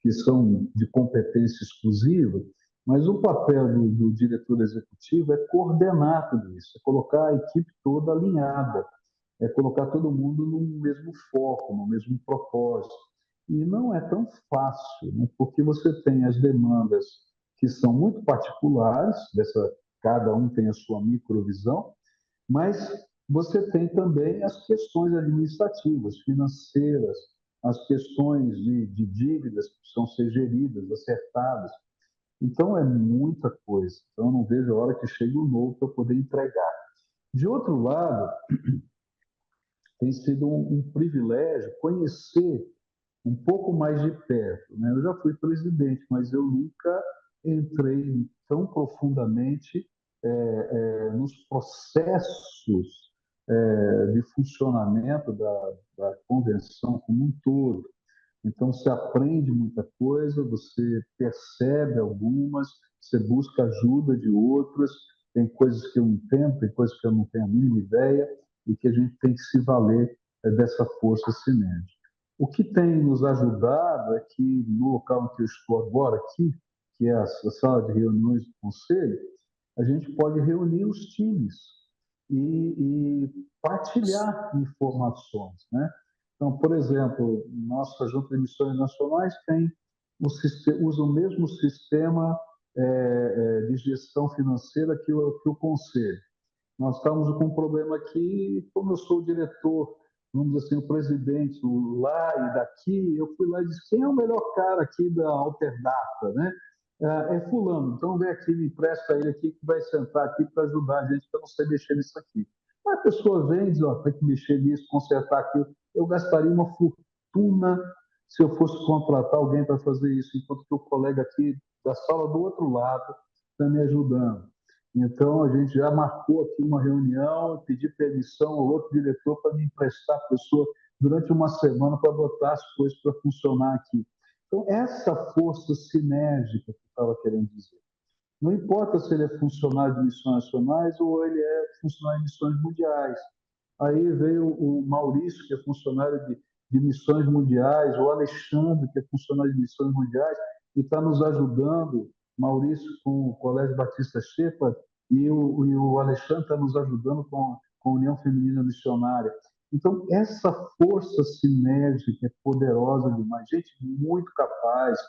que são de competência exclusiva, mas o papel do diretor executivo é coordenar tudo isso, é colocar a equipe toda alinhada, é colocar todo mundo no mesmo foco, no mesmo propósito. E não é tão fácil, né? Porque você tem as demandas que são muito particulares, cada um tem a sua microvisão, mas você tem também as questões administrativas, financeiras, as questões de dívidas que precisam ser geridas, acertadas. Então, é muita coisa. Então, eu não vejo a hora que chegue o novo para eu poder entregar. De outro lado, tem sido um privilégio conhecer um pouco mais de perto, né? Eu já fui presidente, mas eu nunca entrei tão profundamente nos processos de funcionamento da convenção como um todo. Então, você aprende muita coisa, você percebe algumas, você busca ajuda de outras, tem coisas que eu entendo, tem coisas que eu não tenho a mínima ideia, e que a gente tem que se valer dessa força sinérgica. O que tem nos ajudado é que no local em que eu estou agora, aqui, que é a sala de reuniões do Conselho, a gente pode reunir os times e partilhar informações, né? Então, por exemplo, nossa Junta de Missões Nacionais usa o mesmo sistema de gestão financeira que o Conselho. Nós estávamos com um problema aqui, como eu sou o diretor, vamos dizer assim, o presidente lá e daqui, eu fui lá e disse, quem é o melhor cara aqui da Alterdata, né? É fulano, então vem aqui, me empresta ele aqui que vai sentar aqui para ajudar a gente, para não sei mexer nisso aqui. A pessoa vem e diz, ó, tem que mexer nisso, consertar aquilo. Eu gastaria uma fortuna se eu fosse contratar alguém para fazer isso, enquanto que o colega aqui da sala do outro lado está me ajudando. Então, a gente já marcou aqui uma reunião, pedi permissão ao outro diretor para me emprestar a pessoa durante uma semana para botar as coisas para funcionar aqui. Então, essa força sinérgica que eu estava querendo dizer. Não importa se ele é funcionário de missões nacionais ou ele é funcionário de missões mundiais. Aí veio o Maurício, que é funcionário de missões mundiais, o Alexandre, que é funcionário de missões mundiais, e está nos ajudando, Maurício com o Colégio Batista Shepherd, e o Alexandre está nos ajudando com a União Feminina Missionária. Então, essa força sinérgica é poderosa demais, gente muito capaz,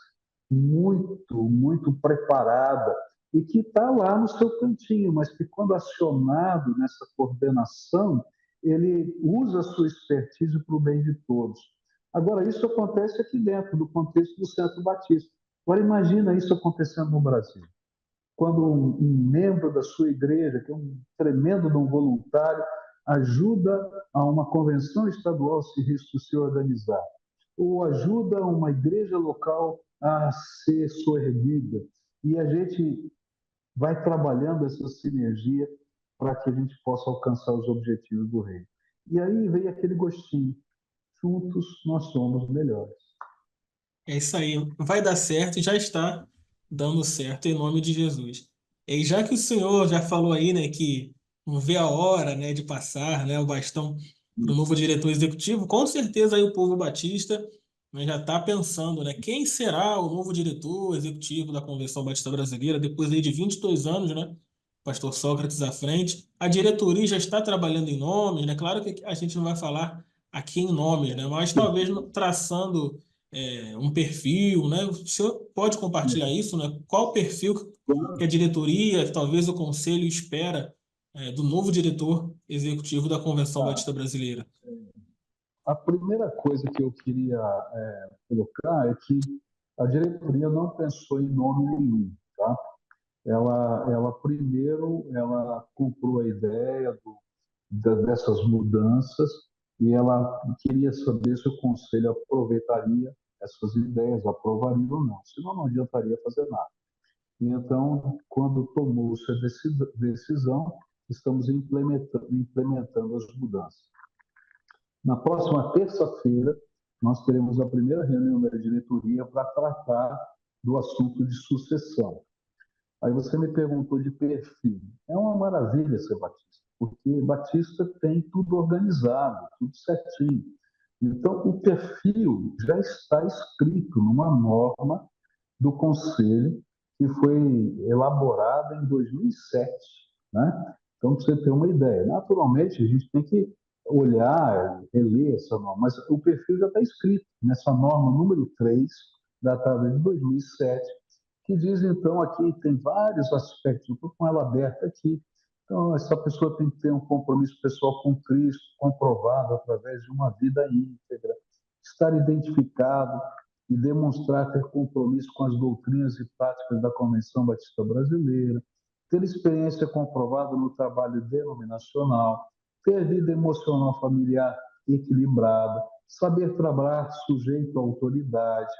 muito preparada, e que está lá no seu cantinho, mas que quando acionado nessa coordenação, ele usa a sua expertise para o bem de todos. Agora, isso acontece aqui dentro do contexto do Centro Batista. Agora, imagina isso acontecendo no Brasil. Quando um membro da sua igreja, que é um tremendo de um voluntário, ajuda a uma convenção estadual se organizar, ou ajuda uma igreja local a ser soerguida, e a gente vai trabalhando essa sinergia para que a gente possa alcançar os objetivos do reino. E aí vem aquele gostinho. Juntos nós somos melhores. É isso aí. Vai dar certo e já está dando certo em nome de Jesus. E já que o senhor já falou aí, né, que não vê a hora, né, de passar, né, o bastão para o novo diretor executivo, com certeza aí o povo batista, né, já está pensando, né, quem será o novo diretor executivo da Convenção Batista Brasileira depois aí de 22 anos, né? Pastor Sócrates à frente. A diretoria já está trabalhando em nomes, né? Claro que a gente não vai falar aqui em nomes, né? Mas talvez traçando um perfil, né? O senhor pode compartilhar isso, né? Qual o perfil que a diretoria, que talvez o conselho espera do novo diretor executivo da Convenção Batista Brasileira? A primeira coisa que eu queria colocar é que a diretoria não pensou em nome nenhum, tá? Ela primeiro, ela comprou a ideia dessas mudanças e ela queria saber se o conselho aproveitaria essas ideias, aprovaria ou não, senão não adiantaria fazer nada. E então, quando tomou-se a decisão, estamos implementando as mudanças. Na próxima terça-feira, nós teremos a primeira reunião da diretoria para tratar do assunto de sucessão. Aí você me perguntou de perfil. É uma maravilha ser batista, porque batista tem tudo organizado, tudo certinho. Então, o perfil já está escrito numa norma do Conselho que foi elaborada em 2007, né? Então, para você ter uma ideia, naturalmente a gente tem que olhar, reler essa norma, mas o perfil já está escrito nessa norma número 3, datada de 2007, que diz, então, aqui tem vários aspectos, eu estou com ela aberta aqui. Então, essa pessoa tem que ter um compromisso pessoal com Cristo, comprovado através de uma vida íntegra, estar identificado e demonstrar ter compromisso com as doutrinas e práticas da Convenção Batista Brasileira, ter experiência comprovada no trabalho denominacional, ter vida emocional familiar equilibrada, saber trabalhar sujeito à autoridade,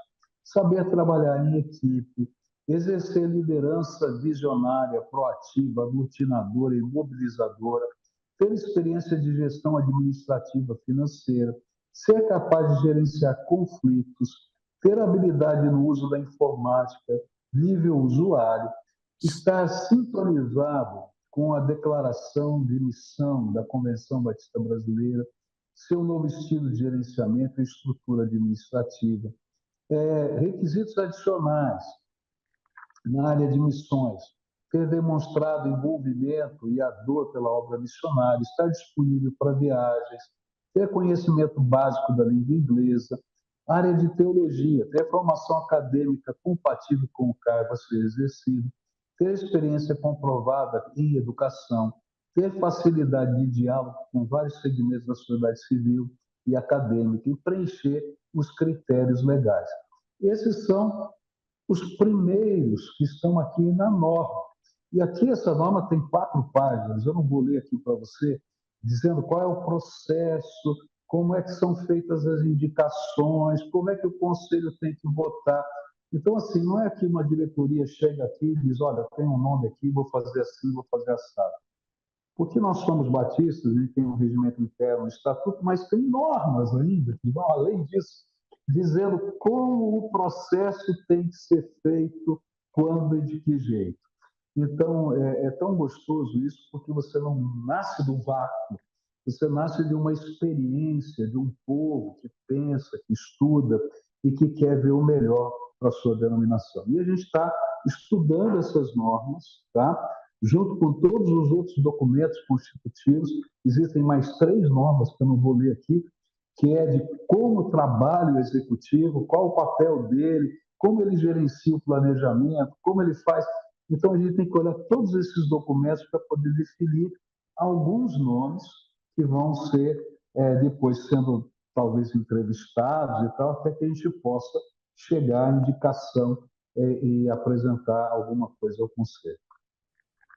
saber trabalhar em equipe, exercer liderança visionária, proativa, aglutinadora e mobilizadora, ter experiência de gestão administrativa financeira, ser capaz de gerenciar conflitos, ter habilidade no uso da informática, nível usuário, estar sintonizado com a declaração de missão da Convenção Batista Brasileira, seu novo estilo de gerenciamento e estrutura administrativa. Requisitos adicionais na área de missões, ter demonstrado envolvimento e a dor pela obra missionária, estar disponível para viagens, ter conhecimento básico da língua inglesa, área de teologia, ter formação acadêmica compatível com o cargo a ser exercido, ter experiência comprovada em educação, ter facilidade de diálogo com vários segmentos da sociedade civil e acadêmica e preencher os critérios legais. Esses são os primeiros que estão aqui na norma. E aqui essa norma tem 4 páginas, eu não vou ler aqui para você, dizendo qual é o processo, como é que são feitas as indicações, como é que o conselho tem que votar. Então, assim, não é que uma diretoria chega aqui e diz, olha, tem um nome aqui, vou fazer assim, vou fazer assado. Porque nós somos batistas, a gente tem um regimento interno, um estatuto, mas tem normas ainda que vão além disso, dizendo como o processo tem que ser feito, quando e de que jeito. Então, é tão gostoso isso, porque você não nasce do vácuo, você nasce de uma experiência, de um povo que pensa, que estuda e que quer ver o melhor para a sua denominação. E a gente está estudando essas normas, tá? Junto com todos os outros documentos constitutivos, existem mais 3 normas que eu não vou ler aqui, que é de como trabalha o executivo, qual o papel dele, como ele gerencia o planejamento, como ele faz. Então, a gente tem que olhar todos esses documentos para poder definir alguns nomes que vão ser, depois sendo talvez entrevistados e tal, até que a gente possa chegar à indicação e apresentar alguma coisa ao Conselho.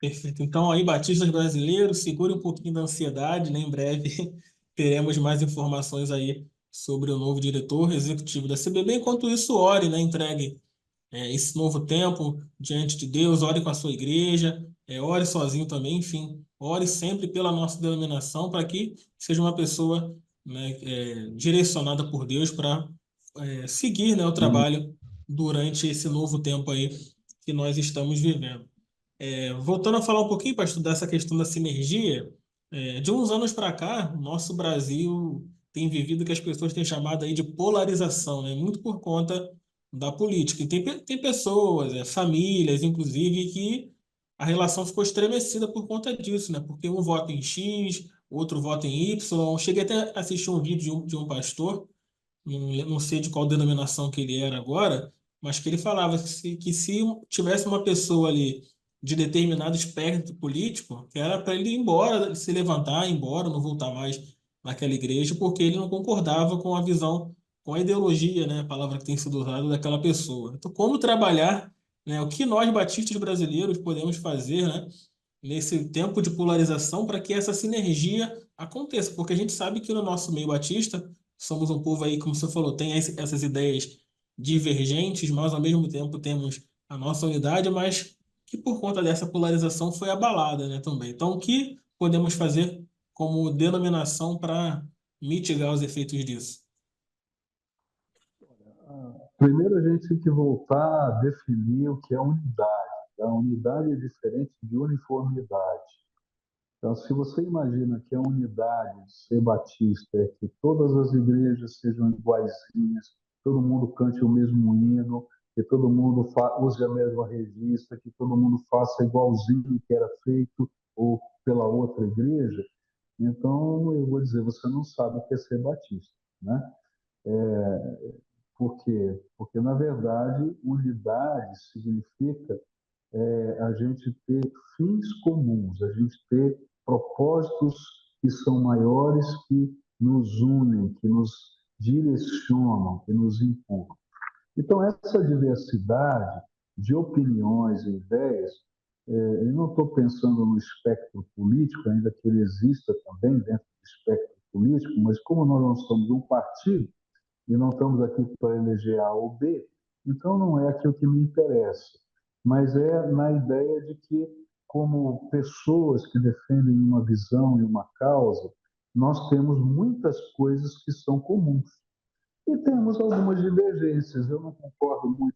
Perfeito. Então, aí, batistas brasileiros, segure um pouquinho da ansiedade, né? Em breve teremos mais informações aí sobre o novo diretor executivo da CBB. Enquanto isso, ore, né? Entregue esse novo tempo diante de Deus, ore com a sua igreja, ore sozinho também, enfim, ore sempre pela nossa denominação para que seja uma pessoa, né, direcionada por Deus para seguir, né, o trabalho durante esse novo tempo aí que nós estamos vivendo. Voltando a falar um pouquinho, para estudar essa questão da sinergia, de uns anos para cá, nosso Brasil tem vivido o que as pessoas têm chamado aí de polarização, né? Muito por conta da política. E tem pessoas, famílias, inclusive, que a relação ficou estremecida por conta disso, né? Porque um vota em X, outro vota em Y. Cheguei até a assistir um vídeo de um pastor, não sei de qual denominação que ele era agora, mas que ele falava que se tivesse uma pessoa ali de determinado espectro político, que era para ele ir embora, se levantar, ir embora, não voltar mais naquela igreja, porque ele não concordava com a visão, com a ideologia, né, a palavra que tem sido usada daquela pessoa. Então, como trabalhar, né, o que nós batistas brasileiros podemos fazer, né, nesse tempo de polarização para que essa sinergia aconteça, porque a gente sabe que no nosso meio batista somos um povo aí, como você falou, tem essas ideias divergentes, mas ao mesmo tempo temos a nossa unidade, mas que por conta dessa polarização foi abalada, né, também. Então, o que podemos fazer como denominação para mitigar os efeitos disso? Primeiro, a gente tem que voltar a definir o que é unidade. A unidade é diferente de uniformidade. Então, se você imagina que a unidade de ser batista é que todas as igrejas sejam iguaizinhas, todo mundo cante o mesmo hino, que todo mundo use a mesma revista, que todo mundo faça igualzinho que era feito ou pela outra igreja, então eu vou dizer, você não sabe o que é ser batista, né? Por quê? Porque, na verdade, unidade significa a gente ter fins comuns, a gente ter propósitos que são maiores, que nos unem, que nos direcionam, que nos empurram. Então, essa diversidade de opiniões e ideias, eu não estou pensando no espectro político, ainda que ele exista também dentro do espectro político, mas como nós não somos um partido, e não estamos aqui para eleger A ou B, então não é aquilo que me interessa, mas é na ideia de que, como pessoas que defendem uma visão e uma causa, nós temos muitas coisas que são comuns. E temos algumas divergências. Eu não concordo muito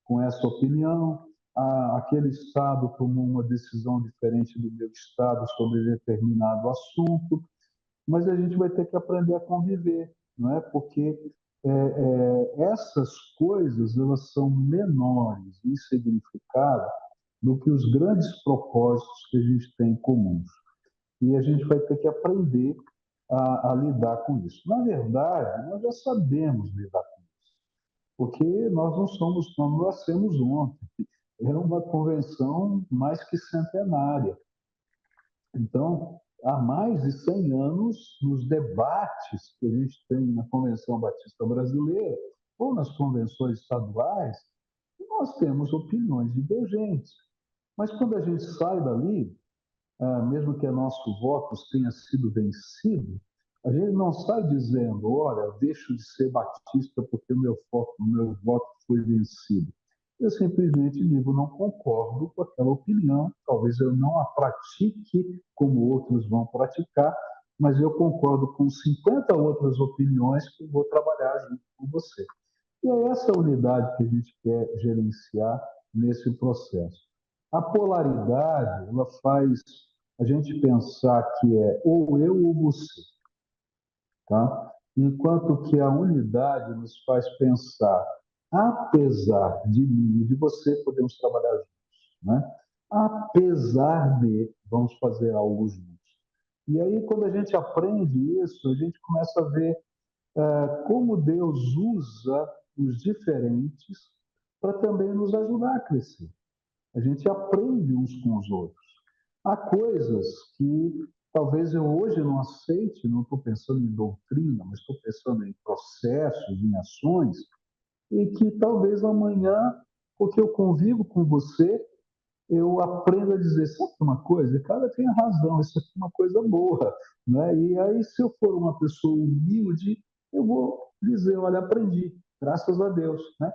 com essa opinião. Aquele Estado tomou uma decisão diferente do meu Estado sobre determinado assunto, mas a gente vai ter que aprender a conviver, não é? Porque essas coisas elas são menores em significado do que os grandes propósitos que a gente tem em comuns. E a gente vai ter que aprender a lidar com isso. Na verdade, nós já sabemos lidar com isso, porque nós não somos, nós nascemos ontem. É uma convenção mais que centenária. Então, há mais de 100 anos, nos debates que a gente tem na Convenção Batista Brasileira ou nas convenções estaduais, nós temos opiniões divergentes. Mas quando a gente sai dali, mesmo que nossos votos tenham sido vencidos, a gente não sai dizendo, olha, eu deixo de ser batista porque o meu voto foi vencido. Eu simplesmente digo, não concordo com aquela opinião, talvez eu não a pratique como outros vão praticar, mas eu concordo com 50 outras opiniões que vou trabalhar junto com você. E é essa unidade que a gente quer gerenciar nesse processo. A polaridade, ela faz a gente pensar que é ou eu ou você, tá? Enquanto que a unidade nos faz pensar, apesar de mim e de você, podemos trabalhar juntos, né? Apesar de, vamos fazer algo juntos. E aí, quando a gente aprende isso, a gente começa a ver como Deus usa os diferentes para também nos ajudar a crescer. A gente aprende uns com os outros. Há coisas que talvez eu hoje não aceite, não estou pensando em doutrina, mas estou pensando em processos, em ações, e que talvez amanhã, porque eu convivo com você, eu aprendo a dizer, sabe uma coisa? Cara, tem razão, isso aqui é uma coisa boa. Né? E aí, se eu for uma pessoa humilde, eu vou dizer, olha, aprendi, graças a Deus. Né?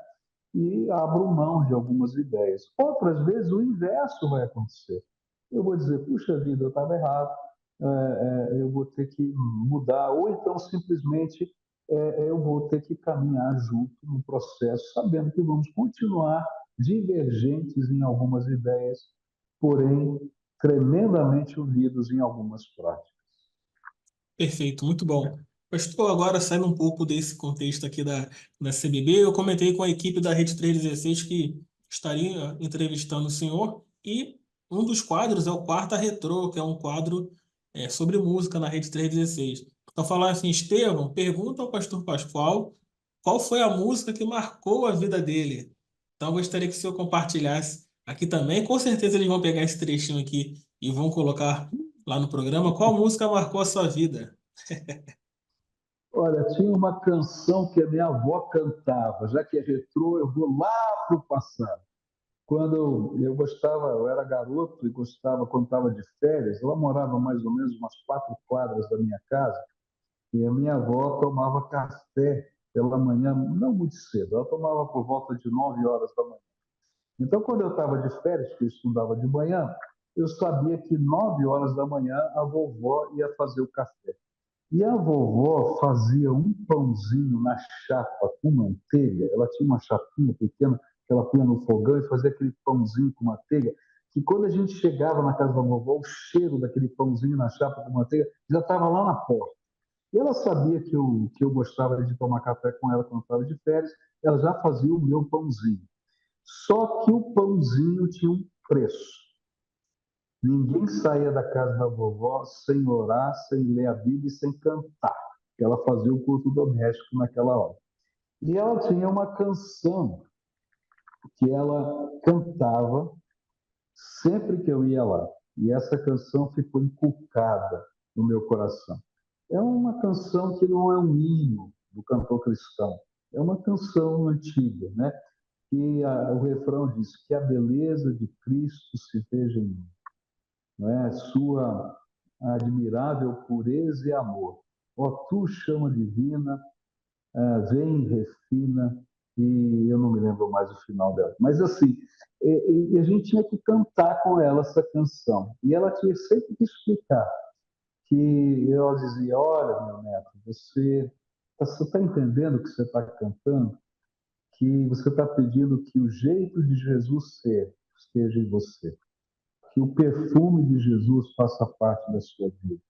E abro mão de algumas ideias. Outras vezes o inverso vai acontecer. Eu vou dizer, puxa vida, eu estava errado, eu vou ter que mudar, ou então simplesmente eu vou ter que caminhar junto no processo, sabendo que vamos continuar divergentes em algumas ideias, porém tremendamente unidos em algumas práticas. Perfeito, muito bom. Pastor, agora saindo um pouco desse contexto aqui da CBB, eu comentei com a equipe da Rede 316 que estaria entrevistando o senhor e um dos quadros é o Quarta Retrô, que é um quadro sobre música na Rede 316. Então, falar assim, Estevão, pergunta ao pastor Pascoal qual foi a música que marcou a vida dele. Então, eu gostaria que o senhor compartilhasse aqui também. Com certeza eles vão pegar esse trechinho aqui e vão colocar lá no programa. Qual música marcou a sua vida? Olha, tinha uma canção que a minha avó cantava, já que é retrô, eu vou lá para o passado. Quando eu gostava, eu era garoto e gostava, quando estava de férias, ela morava mais ou menos umas 4 quadras da minha casa, e a minha avó tomava café pela manhã, não muito cedo, ela tomava por volta de 9 horas da manhã. Então, quando eu estava de férias, que eu estudava de manhã, eu sabia que 9 horas da manhã a vovó ia fazer o café. E a vovó fazia um pãozinho na chapa com manteiga. Ela tinha uma chapinha pequena que ela punha no fogão e fazia aquele pãozinho com manteiga. Que quando a gente chegava na casa da vovó, o cheiro daquele pãozinho na chapa com manteiga já estava lá na porta. E ela sabia que eu gostava de tomar café com ela quando estava de férias. Ela já fazia o meu pãozinho. Só que o pãozinho tinha um preço. Ninguém saía da casa da vovó sem orar, sem ler a Bíblia e sem cantar. Ela fazia o culto doméstico naquela hora. E ela tinha uma canção que ela cantava sempre que eu ia lá. E essa canção ficou inculcada no meu coração. É uma canção que não é um hino do cantor cristão. É uma canção antiga, né? E o refrão diz que a beleza de Cristo se veja em mim, não é? Sua admirável pureza e amor. Ó, tu chama divina, vem, refina, e eu não me lembro mais o final dela. Mas assim, a gente tinha que cantar com ela essa canção. E ela tinha sempre que explicar que ela dizia, olha, meu neto, você está entendendo o que você está cantando? Que você está pedindo que o jeito de Jesus ser esteja em você, que o perfume de Jesus faça parte da sua vida,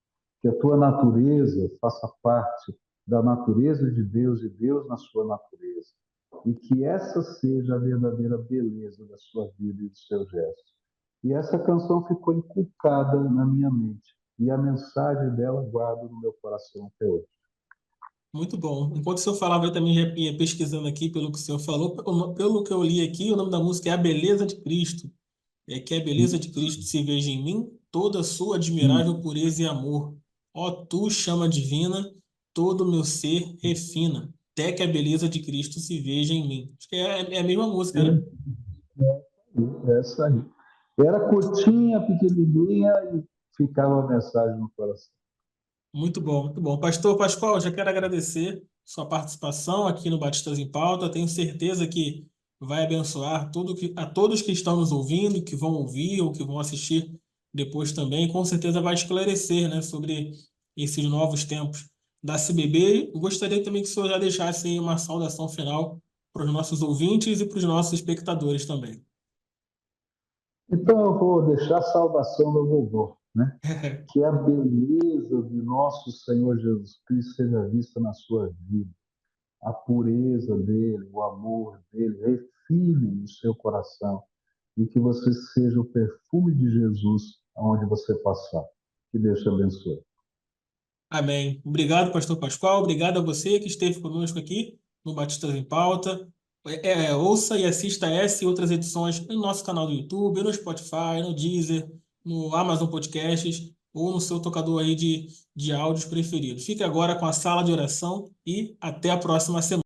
que a tua natureza faça parte da natureza de Deus e Deus na sua natureza, e que essa seja a verdadeira beleza da sua vida e dos seus gestos. E essa canção ficou inculcada na minha mente, e a mensagem dela guardo no meu coração até hoje. Muito bom. Enquanto o senhor falava, eu também já ia pesquisando aqui pelo que o senhor falou. Pelo que eu li aqui, o nome da música é A Beleza de Cristo. É que a beleza de Cristo se veja em mim, toda a sua admirável pureza e amor. Ó tu, chama divina, todo o meu ser refina, até que a beleza de Cristo se veja em mim. Acho que é a mesma música, né? Essa aí. Era curtinha, pequenininha e ficava a mensagem no coração. Muito bom, muito bom. Pastor Pascoal, já quero agradecer sua participação aqui no Batistas em Pauta. Tenho certeza que vai abençoar a todos que estão nos ouvindo, que vão ouvir ou que vão assistir depois também. Com certeza vai esclarecer, né, sobre esses novos tempos da CBB. Eu gostaria também que o senhor já deixasse aí uma saudação final para os nossos ouvintes e para os nossos espectadores também. Então eu vou deixar a saudação do vovô, né? Que a beleza de nosso Senhor Jesus Cristo seja vista na sua vida. A pureza dele, o amor dele, refine no seu coração e que você seja o perfume de Jesus aonde você passar. Que Deus te abençoe. Amém. Obrigado, Pastor Pascoal. Obrigado a você que esteve conosco aqui no Batistas em Pauta. Ouça e assista essa e outras edições no nosso canal do YouTube, no Spotify, no Deezer, no Amazon Podcasts ou no seu tocador aí de áudios preferido. Fique agora com a sala de oração e até a próxima semana.